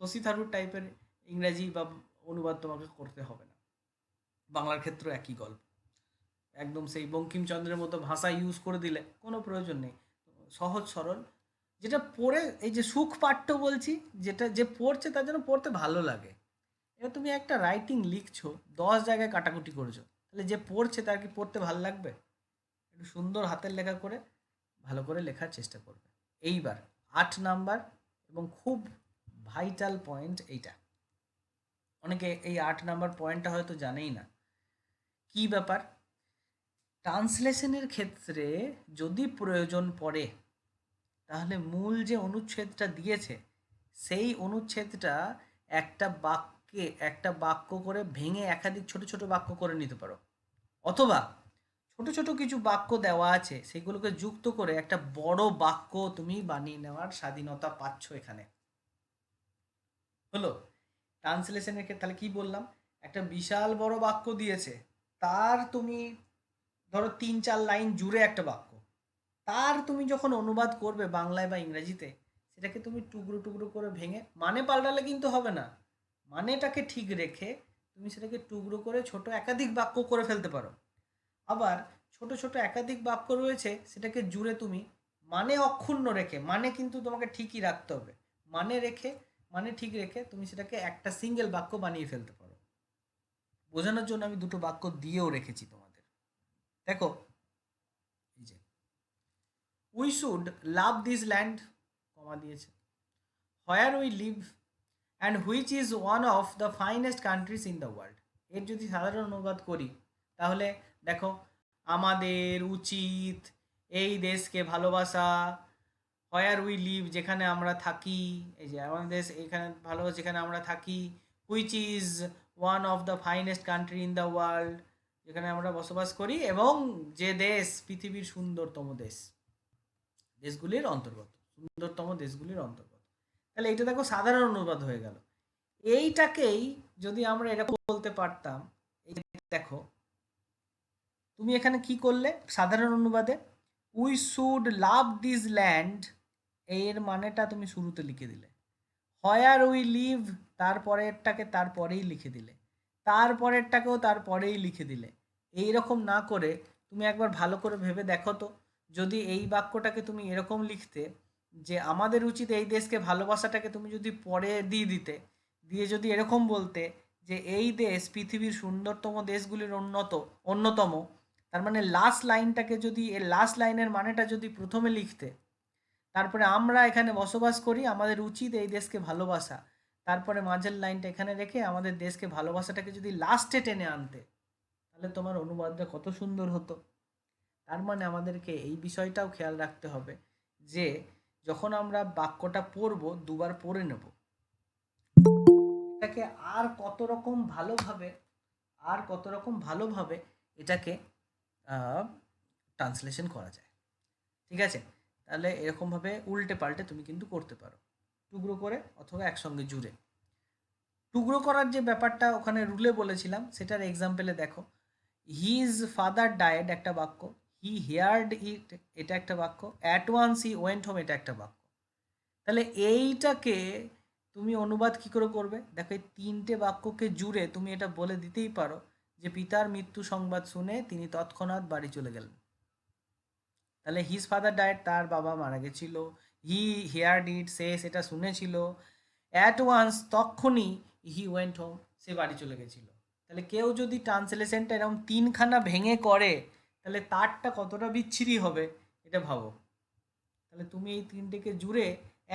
শশী থারুর টাইপের ইংরাজি বা অনুবাদ তোমাকে করতে হবে না। বাংলার ক্ষেত্রে একই গল্প, একদম সেই বঙ্কিমচন্দ্রের মতো ভাষা ইউজ করে দিলে কোনো প্রয়োজন নেই। সহজ সরল, যেটা পড়ে, এই যে সুখ পাঠ্য বলছি, যেটা যে পড়ছে তার জন্য পড়তে ভালো লাগে। এবার তুমি একটা রাইটিং লিখছো, 10 জায়গায় কাটাকুটি করেছো, তাহলে যে পড়ছে তার কি পড়তে ভালো লাগবে? একটু সুন্দর হাতের লেখা করে ভালো করে লেখার চেষ্টা করবে। এইবার 8 নাম্বার এবং খুব ভাইটাল পয়েন্ট এইটা, অনেকে এই 8 নাম্বার পয়েন্টটা হয়তো জানেই না। কি ব্যাপার? ট্রান্সলেশনের ক্ষেত্রে যদি প্রয়োজন পড়ে, তাহলে মূল যে অনুচ্ছেদটা দিয়েছে সেই অনুচ্ছেদটা একটা বাক্য করে ভেঙে একাধিক ছোট ছোট বাক্য করে নিতে পারো, অথবা ছোট ছোট কিছু বাক্য দেওয়া আছে সেগুলোকে যুক্ত করে একটা বড় বাক্য তুমি বানিয়ে নেওয়ার স্বাধীনতা পাচ্ছ এখানে। হলো ট্রান্সলেশনের ক্ষেত্রে। তাহলে কি বললাম, একটা বিশাল বড় বাক্য দিয়েছে, তার তুমি ধরো 3-4 লাইন জুড়ে একটা বাক্য, তার তুমি যখন অনুবাদ করবে বাংলায় বা ইংরেজিতে, সেটাকে তুমি টুকরো টুকরো করে ভেঙে, মানে পাল্টালে কিন্তু হবে না, মানেটাকে ঠিক রেখে তুমি সেটাকে টুকরো করে ছোট একাধিক বাক্য করে ফেলতে পারো। আবার ছোট ছোট একাধিক বাক্য রয়েছে, সেটাকে জুড়ে তুমি মানে অক্ষুণ্ণ রেখে, মানে কিন্তু তোমাকে ঠিকই রাখতে হবে, মানে ঠিক রেখে তুমি সেটাকে একটা সিঙ্গেল বাক্য বানিয়ে ফেলতে পারো। বোঝানোর জন্য আমি দুটো বাক্য দিয়েও রেখেছি তোমাদের। দেখো, এই যে we should love this land, comma দিয়েছে, where we live and which is one of the finest countries in the world. এর যদি সাধারণ অনুবাদ করি, তাহলে দেখো, আমাদের উচিত এই দেশকে ভালোবাসা, হোয়ার উই লিভ, যেখানে আমরা থাকি, এই যে আমাদের দেশ এখানে ভালোবাসা যেখানে আমরা থাকি, which is one of the finest country in the world, যেখানে আমরা বসবাস করি, এবং যে দেশ পৃথিবীর সুন্দরতম দেশগুলির অন্তর্গত, সুন্দরতম দেশগুলির অন্তর্গত। তাহলে এইটা দেখো সাধারণ অনুবাদ হয়ে গেল। এইটাকেই যদি আমরা এরকম বলতে পারতাম, এই দেখো তুমি এখানে কি করলে সাধারণ অনুবাদে, we should love this land, এর মানেটা তুমি শুরুতে লিখে দিলে, হোয়ার উই লিভ তারপরেরটাকে তারপরেই লিখে দিলে, তারপরেরটাকেও তারপরেই লিখে দিলে। এইরকম না করে তুমি একবার ভালো করে ভেবে দেখো তো, যদি এই বাক্যটাকে তুমি এরকম লিখতে যে আমাদের উচিত এই দেশকে ভালোবাসাটাকে তুমি যদি পরে দিয়ে দিতে, দিয়ে যদি এরকম বলতে যে এই দেশ পৃথিবীর সুন্দরতম দেশগুলির অন্যতম, তার মানে লাস্ট লাইনটাকে যদি, এর লাস্ট লাইনের মানেটা যদি প্রথমে লিখতে, তারপরে আমরা এখানে বসবাস করি, আমাদের উচিত এই দেশকে ভালোবাসা, তারপরে মাঝের লাইনটা এখানে রেখে আমাদের দেশকে ভালোবাসাটাকে যদি লাস্টে টেনে আনতে, তাহলে তোমার অনুবাদটা কত সুন্দর হতো। তার মানে আমাদেরকে এই বিষয়টাও খেয়াল রাখতে হবে যে যখন আমরা বাক্যটা পড়বো, দুবার পড়ে নেব, এটাকে আর কত রকম ভালোভাবে এটাকে ট্রান্সলেশন করা যায়। ঠিক আছে, তাহলে এরকমভাবে উল্টে পাল্টে তুমি কিন্তু করতে পারো, টুকরো করে অথবা একসঙ্গে জুড়ে। টুকরো করার যে ব্যাপারটা ওখানে রুলে বলেছিলাম, সেটার এক্সাম্পলে দেখো, হিজ ফাদার ডায়েড একটা বাক্য, হি হেয়ার্ড ইট এটা একটা বাক্য, at once he went home এটা একটা বাক্য। তাহলে এইটাকে তুমি অনুবাদ কি করে করবে? দেখো, এই 3টে বাক্যকে জুড়ে তুমি এটা বলে দিতেই পারো যে পিতার মৃত্যু সংবাদ শুনে তিনি তৎক্ষণাৎ বাড়ি চলে গেলেন। তাহলে হিজ ফাদার ডায়েড, তার বাবা মারা গেছিল, হি হেয়ার্ড ইট সে সেটা শুনেছিল, অ্যাট ওয়ান্স তক্ষুনি, হি ওয়েন্ট হোম সে বাড়ি চলে গেছিল। তাহলে কেউ যদি ট্রান্সলেশনটা এরকম 3খানা ভেঙে করে, তাহলে তারটা কতটা বিচ্ছিরি হবে এটা ভাবো। তাহলে তুমি এই 3টেকে জুড়ে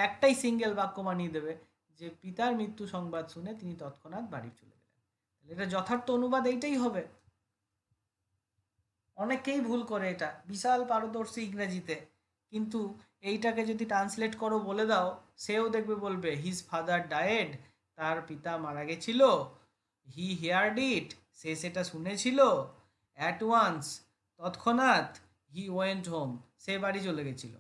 একটাই সিঙ্গেল বাক্য বানিয়ে দেবে যে পিতার মৃত্যু সংবাদ শুনে তিনি তৎক্ষণাৎ বাড়ি চলে গেলেন। তাহলে এটা যথার্থ অনুবাদ এইটাই হবে। অনেকেই ভুল করে এটা, বিশাল পারদর্শী ইংরেজিতে, কিন্তু এইটাকে যদি ট্রান্সলেট করো বলে দাও, সেও দেখবে বলবে হিজ ফাদার ডায়েড, তার পিতা মারা গেছিল, হি হেয়ার্ড ইট সে সেটা শুনেছিল, অ্যাট ওয়ান্স তৎক্ষণাৎ, হি ওয়েন্ট হোম সে বাড়ি চলে গেছিল।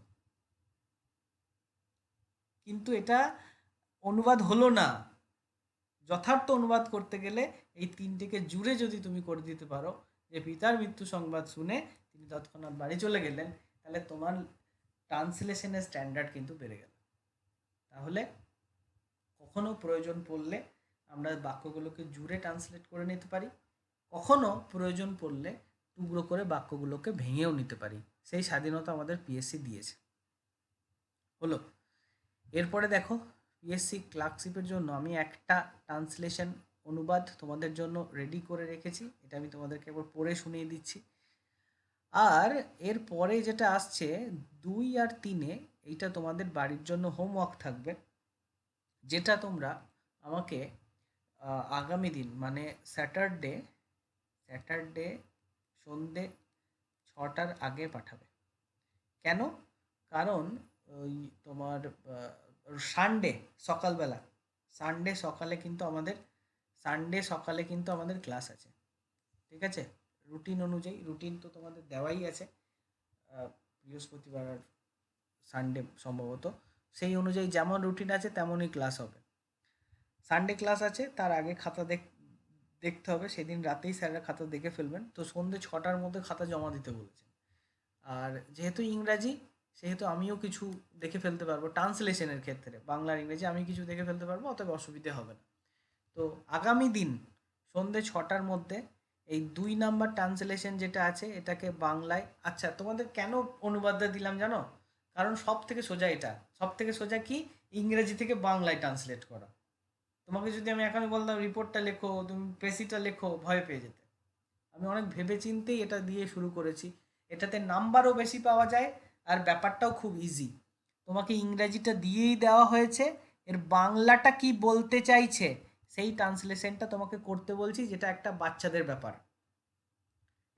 কিন্তু এটা অনুবাদ হলো না। যথার্থ অনুবাদ করতে গেলে এই 3টেকে জুড়ে যদি তুমি করে দিতে পারো যে পিতার মৃত্যু সংবাদ শুনে তিনি তৎক্ষণাৎ বাড়ি চলে গেলেন, তাহলে তোমার ট্রান্সলেশনের স্ট্যান্ডার্ড কিন্তু বেড়ে গেল। তাহলে কখনো প্রয়োজন পড়লে আমরা বাক্যগুলোকে জুড়ে ট্রান্সলেট করে নিতে পারি, কখনো প্রয়োজন পড়লে টুকরো করে বাক্যগুলোকে ভেঙেও নিতে পারি। সেই স্বাধীনতা আমাদের পিএসসি দিয়েছে। হলো, এরপরে দেখো, পিএসসি ক্লার্কশিপের জন্য আমি একটা ট্রান্সলেশন অনুবাদ তোমাদের জন্য রেডি করে রেখেছি, এটা আমি তোমাদেরকে একবার পড়ে শুনিয়ে দিচ্ছি। আর এর পরে যেটা আসছে 2 আর 3-এ, এইটা তোমাদের বাড়ির জন্য হোমওয়ার্ক থাকবে, যেটা তোমরা আমাকে আগামী দিন মানে স্যাটারডে সন্ধে 6টার আগে পাঠাবে। কেন? কারণ ওই তোমার সানডে সকালবেলা, সানডে সকালে কিন্তু আমাদের ক্লাস আছে, ঠিক আছে? রুটিন অনুযায়ী, রুটিন তো তোমাদের দেওয়াই আছে, বৃহস্পতিবার আর সানডে সম্ভবত, সেই অনুযায়ী যেমন রুটিন আছে তেমনই ক্লাস হবে। সানডে ক্লাস আছে, তার আগে খাতা দেখতে হবে, সেদিন রাতেই স্যাররা খাতা দেখে ফেলবেন, তো সন্ধে 6টার মধ্যে খাতা জমা দিতে বলেছেন। আর যেহেতু ইংরাজি, সেহেতু আমিও কিছু দেখে ফেলতে পারবো ট্রান্সলেশনের ক্ষেত্রে, বাংলার ইংরেজি আমি কিছু দেখে ফেলতে পারবো, অতএব অসুবিধে হবে না। তো আগামী দিন সন্ধে 6টার মধ্যে এই 2 নাম্বার ট্রান্সলেশন যেটা আছে এটাকে বাংলায়, আচ্ছা তোমাদের কেন অনুবাদটা দিলাম জানো? কারণ সব থেকে সোজা এটা, সব থেকে সোজা কি, ইংরেজি থেকে বাংলায় ট্রান্সলেট করা। তোমাকে যদি আমি এখনই বলতাম রিপোর্টটা লেখো, তুমি প্রেসিটা লেখো, ভয় পেয়ে যেতে। আমি অনেক ভেবেচিন্তেই এটা দিয়ে শুরু করেছি, এটাতে নাম্বারও বেশি পাওয়া যায় আর ব্যাপারটাও খুব ইজি। তোমাকে ইংরাজিটা দিয়েই দেওয়া হয়েছে, এর বাংলাটা কি বলতে চাইছে সেই ট্রান্সলেশনটা তোমাকে করতে বলছি, যেটা একটা বাচ্চাদের ব্যাপার।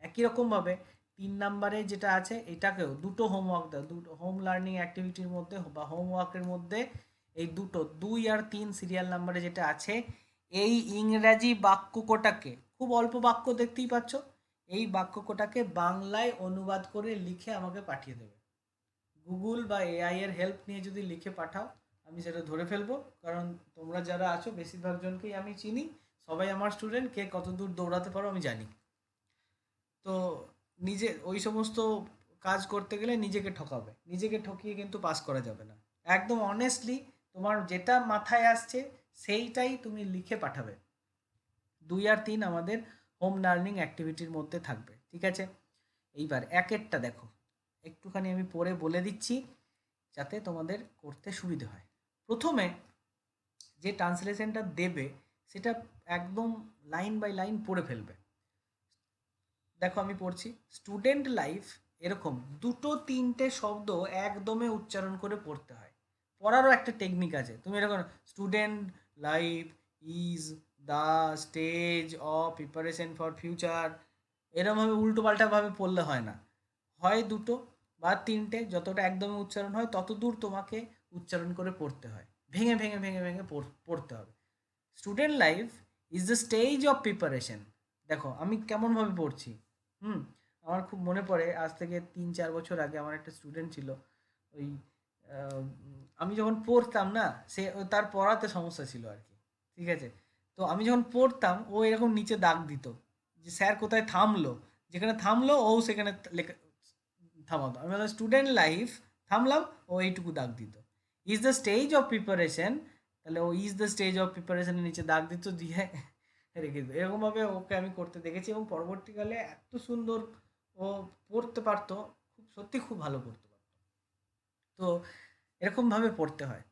একই রকমভাবে 3 নাম্বারে যেটা আছে এটাকেও দুটো হোমওয়ার্ক দাও, দুটো হোম লার্নিং অ্যাক্টিভিটির মধ্যে বা হোমওয়ার্কের মধ্যে এই দুটো 2 আর 3 সিরিয়াল নাম্বারে যেটা আছে, এই ইংরাজি বাক্যকটাকে, খুব অল্প বাক্য দেখতেই পাচ্ছ, এই বাক্যকটাকে বাংলায় অনুবাদ করে লিখে আমাকে পাঠিয়ে দেবে। গুগল বা এআই এর হেল্প নিয়ে যদি লিখে পাঠাও আমি সেটা ধরে ফেলবো, কারণ তোমরা যারা আছো বেশিরভাগ জনকেই আমি চিনি, সবাই আমার স্টুডেন্ট, কে কত দূর দৌড়াতে পারো আমি জানি। তো নিজে ওই সমস্ত কাজ করতে গেলে নিজেকে ঠকাবে, নিজেকে ঠকিয়ে কিন্তু পাস করা যাবে না। একদম অনেস্টলি তোমার যেটা মাথায় আসছে সেইটাই তুমি লিখে পাঠাবে। 2 আর 3 আমাদের হোম লার্নিং অ্যাক্টিভিটির মধ্যে থাকবে, ঠিক আছে? এইবার একেরটা দেখো, একটুখানি আমি পড়ে বলে দিচ্ছি যাতে তোমাদের করতে সুবিধে হয়। প্রথমে যে ট্রান্সলেশনটা দেবে সেটা একদম লাইন বাই লাইন পড়ে ফেলবে। দেখো আমি পড়ছি, স্টুডেন্ট লাইফ, এরকম 2-3টে শব্দ একদমে উচ্চারণ করে পড়তে হয়। পড়ারও একটা টেকনিক আছে, তুমি এরকম student life is the stage of preparation for future, এরকমভাবে উল্টো পাল্টাভাবে পড়লে হয় না, হয় 2 বা 3টে, যতটা একদমই উচ্চারণ হয় তত দূর তোমাকে উচ্চারণ করে পড়তে হয়, ভেঙে ভেঙে ভেঙে ভেঙে পড়তে হবে। Student life is the stage of preparation, দেখো আমি কেমনভাবে পড়ছি। আমার খুব মনে পড়ে, আজ থেকে 3-4 বছর আগে আমার একটা স্টুডেন্ট ছিল, ওই আমি যখন পড়তাম না, তার পড়াতে সমস্যা ছিল আর কি, ঠিক আছে? তো আমি যখন পড়তাম ও এরকম নিচে দাগ দিত যে স্যার কোথায় থামলো, যেখানে থামলো ও সেখানে লেখা থামাতো, আমি বললাম স্টুডেন্ট লাইফ, থামলাম, ও এইটুকু দাগ দিত। Is the stage of preparation, তাহলে ও ইজ দ্য স্টেজ অফ প্রিপারেশনের নিচে দাগ দিত, দিয়ে রেখে দিত। এরকমভাবে ওকে আমি করতে দেখেছি এবং পরবর্তীকালে এত সুন্দর ও পড়তে পারতো, সত্যি খুব ভালো পড়তে পারতো। তো এরকমভাবে পড়তে হয়,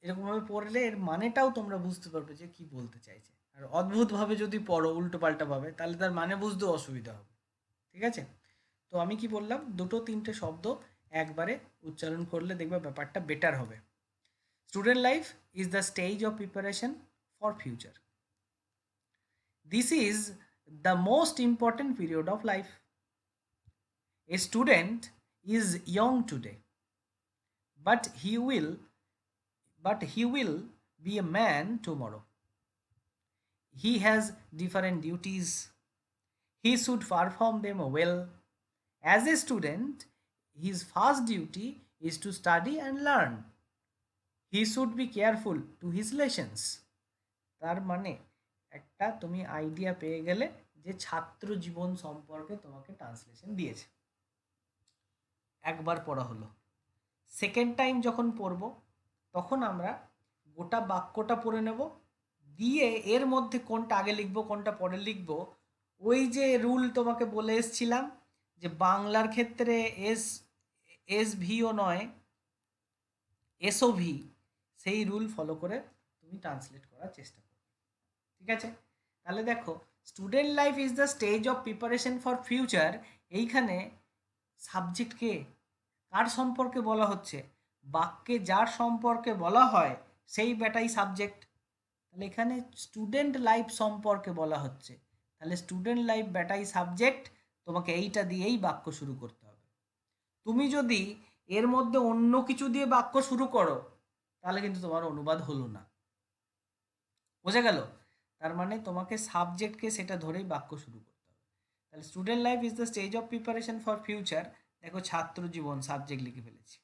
এরকমভাবে পড়লে এর মানেটাও তোমরা বুঝতে পারবে যে কি বলতে চাইছে। আর অদ্ভুতভাবে যদি পড়ো উল্টো পাল্টাভাবে, তাহলে তার মানে বুঝতেও অসুবিধা হবে, ঠিক আছে? তো আমি কি বললাম, 2-3টে শব্দ একবারে উচ্চারণ করলে দেখবে ব্যাপারটা বেটার হবে। Student life is the stage of preparation for future. This is the most important period of life. A student is young today, but he will be a man tomorrow. He has different duties. He should perform them well. As a student, his first duty is to study and learn. He should be careful to his lessons. তার মানে একটা তুমি আইডিয়া পেয়ে গেলে যে ছাত্র জীবন সম্পর্কে তোমাকে ট্রান্সলেশন দিয়েছে। একবার পড়া হলো, সেকেন্ড টাইম যখন পড়বো তখন আমরা গোটা বাক্যটা পড়ে নেব, দিয়ে এর মধ্যে কোনটা আগে লিখবো কোনটা পরে লিখবো, ওই যে রুল তোমাকে বলে এসছিলাম যে বাংলার ক্ষেত্রে এস ভিও নয় এসওভি, সেই রুল ফলো করে তুমি ট্রান্সলেট করার চেষ্টা করো, ঠিক আছে? তাহলে দেখো student life is the stage of preparation for future, এইখানে সাবজেক্ট কে, কার সম্পর্কে বলা হচ্ছে? বাক্যে যার সম্পর্কে বলা হয় সেই বেটাই সাবজেক্ট। তাহলে এখানে স্টুডেন্ট লাইফ সম্পর্কে বলা হচ্ছে, তাহলে স্টুডেন্ট লাইফ বেটাই সাবজেক্ট, তোমাকে এইটা দিয়েই বাক্য শুরু করতে হবে। তুমি যদি এর মধ্যে অন্য কিছু দিয়ে বাক্য শুরু করো তাহলে কিন্তু তোমার অনুবাদ হলো না। বোঝা গেল? তার মানে তোমাকে সাবজেক্টকে সেটা ধরেই বাক্য শুরু করতে হবে। তাহলে student life is the stage of preparation for future, দেখো ছাত্র জীবন সাবজেক্ট লিখে ফেলেছি।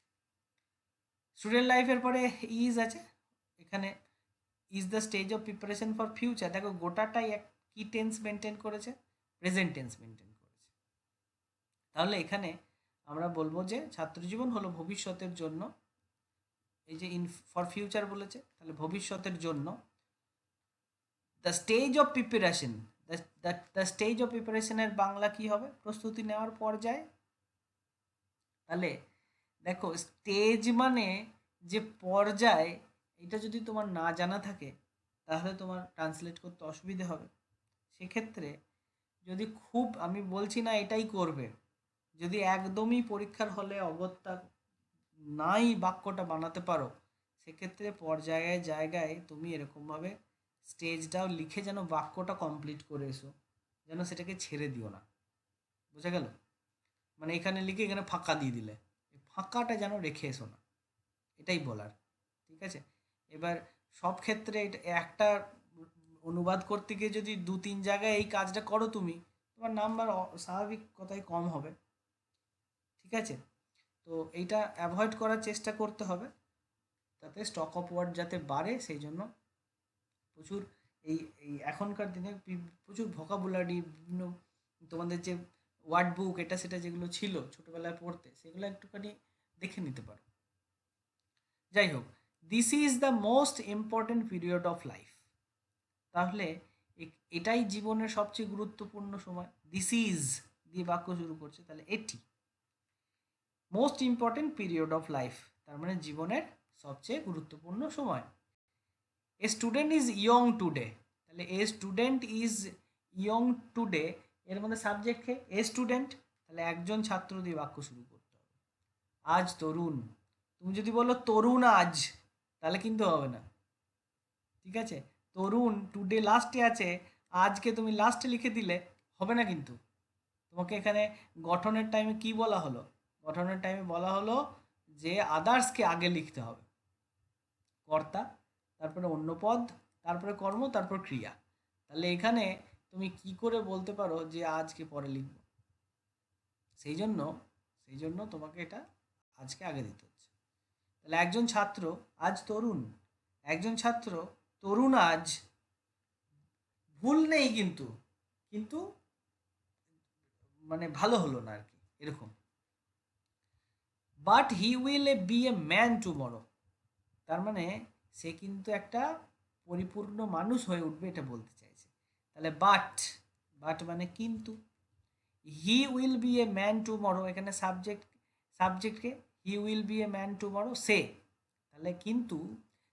স্টুডেন্ট লাইফের পরে ইজ আছে, এখানে is the stage of preparation for future, দেখো গোটাটাই এক কি টেন্স মেনটেন করেছে? প্রেজেন্ট টেন্স মেনটেন করেছে। তাহলে এখানে আমরা বলবো যে ছাত্র জীবন হলো ভবিষ্যতের জন্য, এই যে ইন ফর ফিউচার বলেছে তাহলে ভবিষ্যতের জন্য the stage of preparation, the stage of প্রিপারেশনের বাংলা কি হবে? প্রস্তুতি নেওয়ার পর্যায়ে। তাহলে দেখো স্টেজ মানে যে পর্যায়, এটা যদি তোমার না জানা থাকে তাহলে তোমার ট্রান্সলেট করতে অসুবিধে হবে। সেক্ষেত্রে যদি খুব, আমি বলছি না এটাই করবে, যদি একদমই পরীক্ষার হলে অগত্যা নাই বাক্যটা বানাতে পারো, সেক্ষেত্রে পর্যায়ে জায়গায় তুমি এরকমভাবে স্টেজটাও লিখে যেন বাক্যটা কমপ্লিট করে এসো, যেন সেটাকে ছেড়ে দিও না। বোঝা গেল? মানে এখানে লিখে এখানে ফাঁকা দিয়ে দিলে, এই ফাঁকাটা যেন রেখে এসো না, এটাই বলার। ঠিক আছে? এবার সব ক্ষেত্রে একটা অনুবাদ করতে গিয়ে যদি 2-3 জায়গায় এই কাজটা করো তুমি, তোমার নাম্বার স্বাভাবিক কথাই কম হবে। ঠিক আছে? তো এইটা অ্যাভয়েড করার চেষ্টা করতে হবে, তাতে স্টক অফ ওয়ার্ড যাতে বাড়ে সেই জন্য প্রচুর এই এই এখনকার দিনে প্রচুর ভোকাবুলারি, বিভিন্ন তোমাদের যে ওয়ার্ড বুক এটা সেটা যেগুলো ছিল ছোটোবেলায় পড়তে, সেগুলো একটুখানি দেখে নিতে পারো। যাই হোক, this is the most important period of life, তাহলে এটাই জীবনের সবচেয়ে গুরুত্বপূর্ণ সময়। দিস ইজ দিয়ে বাক্য শুরু করছে, তাহলে এটি most important period of life, তার মানে জীবনের সবচেয়ে গুরুত্বপূর্ণ সময়। A student is young today, তাহলে a student is young today, এর মধ্যে সাবজেক্টকে এ স্টুডেন্ট, তাহলে একজন ছাত্র দিয়ে বাক্য শুরু করতে হবে। আজ তরুণ, তুমি যদি বলো তরুণ আজ, তাহলে কিন্তু হবে না। ঠিক আছে? তরুণ টুডে লাস্টে আছে, আজকে তুমি লাস্টে লিখে দিলে হবে না কিন্তু। তোমাকে এখানে গঠনের টাইমে কি বলা হলো? গঠনের টাইমে বলা হলো যে আদার্সকে আগে লিখতে হবে, কর্তা, তারপরে অন্য পদ, তারপরে কর্ম, তারপর ক্রিয়া। তাহলে এখানে তুমি কি করে বলতে পারো যে আজকে পরে লিখব? সেই জন্য তোমাকে এটা আজকে আগে দিতে হচ্ছে। তাহলে একজন ছাত্র আজ তরুণ, একজন ছাত্র তরুণ আজ, ভুল নেই কিন্তু, কিন্তু মানে ভালো হলো না আর কি, এরকম। But he will be a man tomorrow, তার মানে সে কিন্তু একটা পরিপূর্ণ মানুষ হয়ে উঠবে, এটা বলতে চাইছে। তাহলে বাট, বাট মানে কিন্তু। He will be a man tomorrow, এখানে সাবজেক্টকে he will be a man tomorrow, সে, তাহলে কিন্তু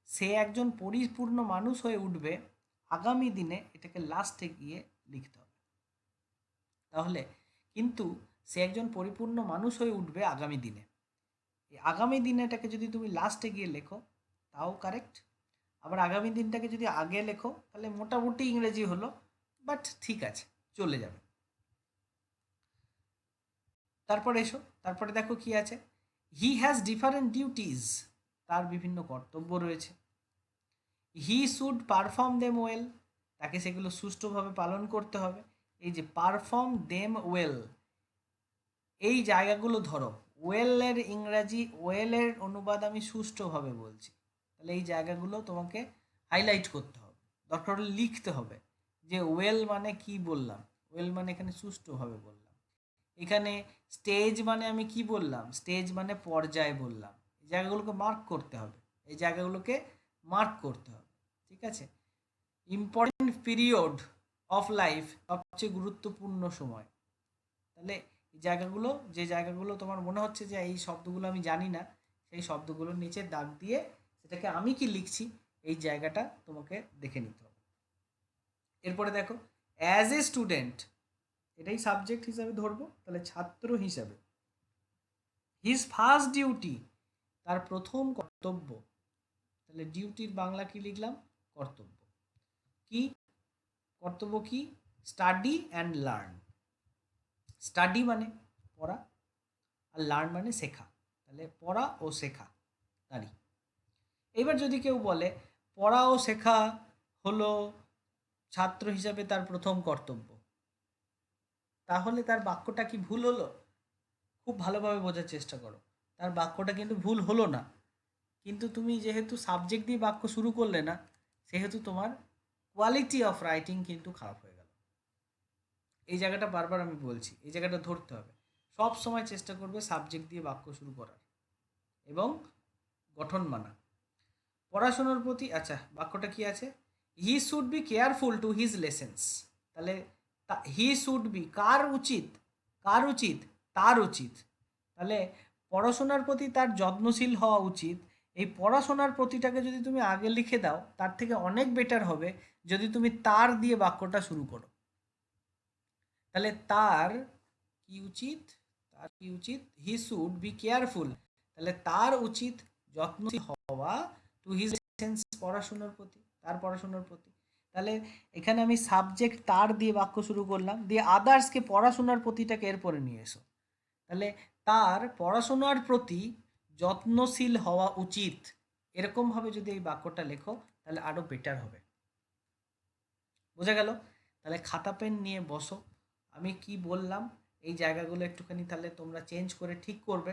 সে একজন পরিপূর্ণ মানুষ হয়ে উঠবে আগামী দিনে, এটাকে লাস্টে গিয়ে লিখতে হবে। তাহলে কিন্তু সে একজন পরিপূর্ণ মানুষ হয়ে উঠবে আগামী দিনে, এই আগামী দিনেটাকে যদি তুমি লাস্টে গিয়ে লেখো তাও কারেক্ট, আবার আগামী দিনটাকে যদি আগে লেখো তাহলে মোটামুটি ইংরেজি হলো, বাট ঠিক আছে, চলে যাবে। তারপরে এসো, তারপরে দেখো কি আছে, হি হ্যাজ ডিফারেন্ট ডিউটিজ, তার বিভিন্ন কর্তব্য রয়েছে। He should perform them well, তাকে সেগুলো সুষ্ঠুভাবে পালন করতে হবে। এই যে পারফর্ম দেম ওয়েল, এই জায়গাগুলো ধরো, ওয়েলের ইংরাজি, ওয়েলের অনুবাদ আমি সুষ্ঠুভাবে বলছি, তাহলে এই জায়গাগুলো তোমাকে হাইলাইট করতে হবে, দরকার হলে লিখতে হবে যে ওয়েল মানে কি বললাম। ওয়েল মানে এখানে সুষ্ঠুভাবে বললাম। এখানে স্টেজ মানে আমি কি বললাম? স্টেজ মানে পর্যায় বললাম। এই জায়গাগুলোকে মার্ক করতে হবে, এই জায়গাগুলোকে মার্ক করতে হবে। ঠিক আছে? ইম্পর্টেন্ট পিরিয়ড অফ লাইফ, সবচেয়ে গুরুত্বপূর্ণ সময়। তাহলে এই জায়গাগুলো, যে জায়গাগুলো তোমার মনে হচ্ছে যে এই শব্দগুলো আমি জানি না, সেই শব্দগুলোর নিচে দাগ দিয়ে সেটাকে আমি কি লিখছি এই জায়গাটা তোমাকে দেখে নিতে হবে। এরপরে দেখো অ্যাজ এ স্টুডেন্ট, এটাই সাবজেক্ট হিসাবে ধরবো, তাহলে ছাত্র হিসাবে। হিজ ফার্স্ট ডিউটি, তার প্রথম কর্তব্য, তাহলে ডিউটির বাংলা কি লিখলাম? কর্তব্য। কি কর্তব্য? কি? Study and learn. স্টাডি মানে পড়া, আর লার্ন মানে শেখা, তাহলে পড়া ও শেখা তারই। এবার যদি কেউ বলে পড়া ও শেখা হলো ছাত্র হিসাবে তার প্রথম কর্তব্য, তাহলে তার বাক্যটা কি ভুল হলো? খুব ভালোভাবে বোঝার চেষ্টা করো, তার বাক্যটা কিন্তু ভুল হলো না, কিন্তু তুমি যেহেতু সাবজেক্ট দিয়ে বাক্য শুরু করলে না, সেহেতু তোমার কোয়ালিটি অফ রাইটিং কিন্তু খারাপ হয়ে গেল। এই জায়গাটা বারবার আমি বলছি, এই জায়গাটা ধরতে হবে। সব সময় চেষ্টা করবে সাবজেক্ট দিয়ে বাক্য শুরু করার এবং গঠন মানা। পড়াশোনার প্রতি, আচ্ছা বাক্যটা কি আছে? He should be careful to his lessons, তাহলে হি শুড বি কার উচিত? কার উচিত? তার উচিত। তাহলে পড়াশোনার প্রতি তার যত্নশীল হওয়া উচিত। এই পড়াশোনার প্রতিটাকে যদি তুমি আগে লিখে দাও, তার থেকে অনেক বেটার হবে যদি তুমি তার দিয়ে বাক্যটা শুরু করো। তাহলে তার কি উচিত? তার কি উচিত? হি শুড বি কেয়ারফুল, তাহলে তার উচিত যত্নশীল হওয়া টু হিজ লেসেন্স, পড়াশোনার প্রতি, তার পড়াশোনার প্রতি। তাহলে এখানে আমি সাবজেক্ট তার দিয়ে বাক্য শুরু করলাম, দিয়ে আদার্সকে পড়াশোনার প্রতিটাকে এরপরে নিয়ে এসো। তাহলে তার পড়াশোনার প্রতি যত্নশীল হওয়া উচিত, এরকমভাবে যদি এই বাক্যটা লেখো তাহলে আরও বেটার হবে। বোঝা গেল? তাহলে খাতা পেন নিয়ে বসো, আমি কি বললাম এই জায়গাগুলো একটুখানি তাহলে তোমরা চেঞ্জ করে ঠিক করবে।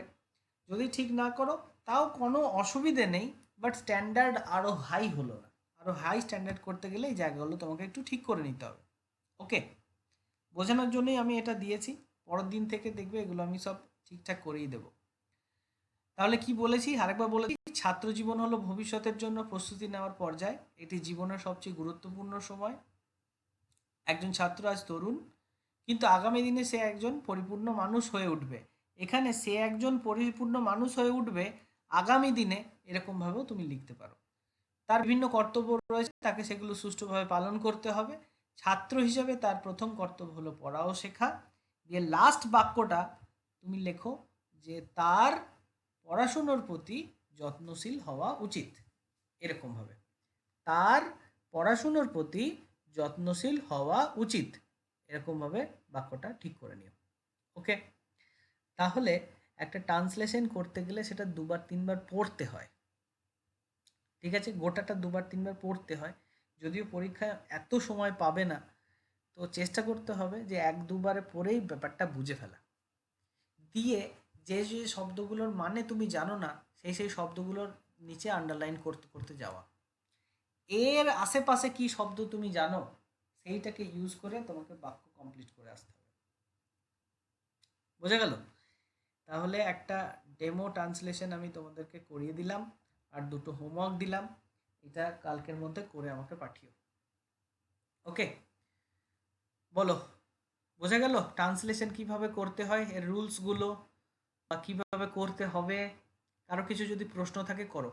যদি ঠিক না করো তাও কোনো অসুবিধে নেই, বাট স্ট্যান্ডার্ড আরও হাই হলো না, আরও হাই স্ট্যান্ডার্ড করতে গেলে এই জায়গাগুলো তোমাকে একটু ঠিক করে নিতে হবে। ওকে, বোঝানোর জন্যই আমি এটা দিয়েছি, পরের দিন থেকে দেখবে এগুলো আমি সব ঠিকঠাক করেই দেবো। তাহলে কি বলেছি আরেকবার বলেছি, ছাত্র জীবন হলো ভবিষ্যতের জন্য প্রস্তুতি নেওয়ার পর্যায়, এটি জীবনের সবচেয়ে গুরুত্বপূর্ণ সময়। একজন ছাত্র আজ তরুণ, কিন্তু আগামী দিনে সে একজন পরিপূর্ণ মানুষ হয়ে উঠবে। এখানে সে একজন পরিপূর্ণ মানুষ হয়ে উঠবে আগামী দিনে, এরকমভাবেও তুমি লিখতে পারো। তার বিভিন্ন কর্তব্য রয়েছে, তাকে সেগুলো সুষ্ঠুভাবে পালন করতে হবে। ছাত্র হিসেবে তার প্রথম কর্তব্য হলো পড়া ও শেখা। দিয়ে লাস্ট বাক্যটা তুমি লেখো যে তার পড়াশুনোর প্রতি যত্নশীল হওয়া উচিত, এরকমভাবে তার পড়াশুনোর প্রতি যত্নশীল হওয়া উচিত, এরকমভাবে বাক্যটা ঠিক করে নিও। ওকে, তাহলে একটা ট্রান্সলেশন করতে গেলে সেটা দুবার তিনবার পড়তে হয়, ঠিক আছে? গোটাটা দুবার তিনবার পড়তে হয়। যদিও পরীক্ষায় এত সময় পাবে না, তো চেষ্টা করতে হবে যে এক দুবারে পড়েই ব্যাপারটা বুঝে ফেলা। দিয়ে যে যে শব্দগুলোর মানে তুমি জানো না, সেই সেই শব্দগুলোর নিচে আন্ডারলাইন করতে করতে যাওয়া। এর আশেপাশে কি শব্দ তুমি জানো, সেইটাকে ইউজ করে তোমাকে বাক্য কমপ্লিট করে আসতে হবে। বোঝা গেল? তাহলে একটা ডেমো ট্রান্সলেশন আমি তোমাদেরকে করিয়ে দিলাম, আর দুটো হোমওয়ার্ক দিলাম, এটা কালকের মধ্যে করে আমাকে পাঠিও। ওকে, বলো বোঝা গেল ট্রান্সলেশন কিভাবে করতে হয়, এর রুলসগুলো বা কিভাবে করতে হবে? কারো কিছু যদি প্রশ্ন থাকে করো।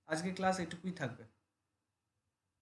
আজকে ক্লাস এটুকুই থাকবে।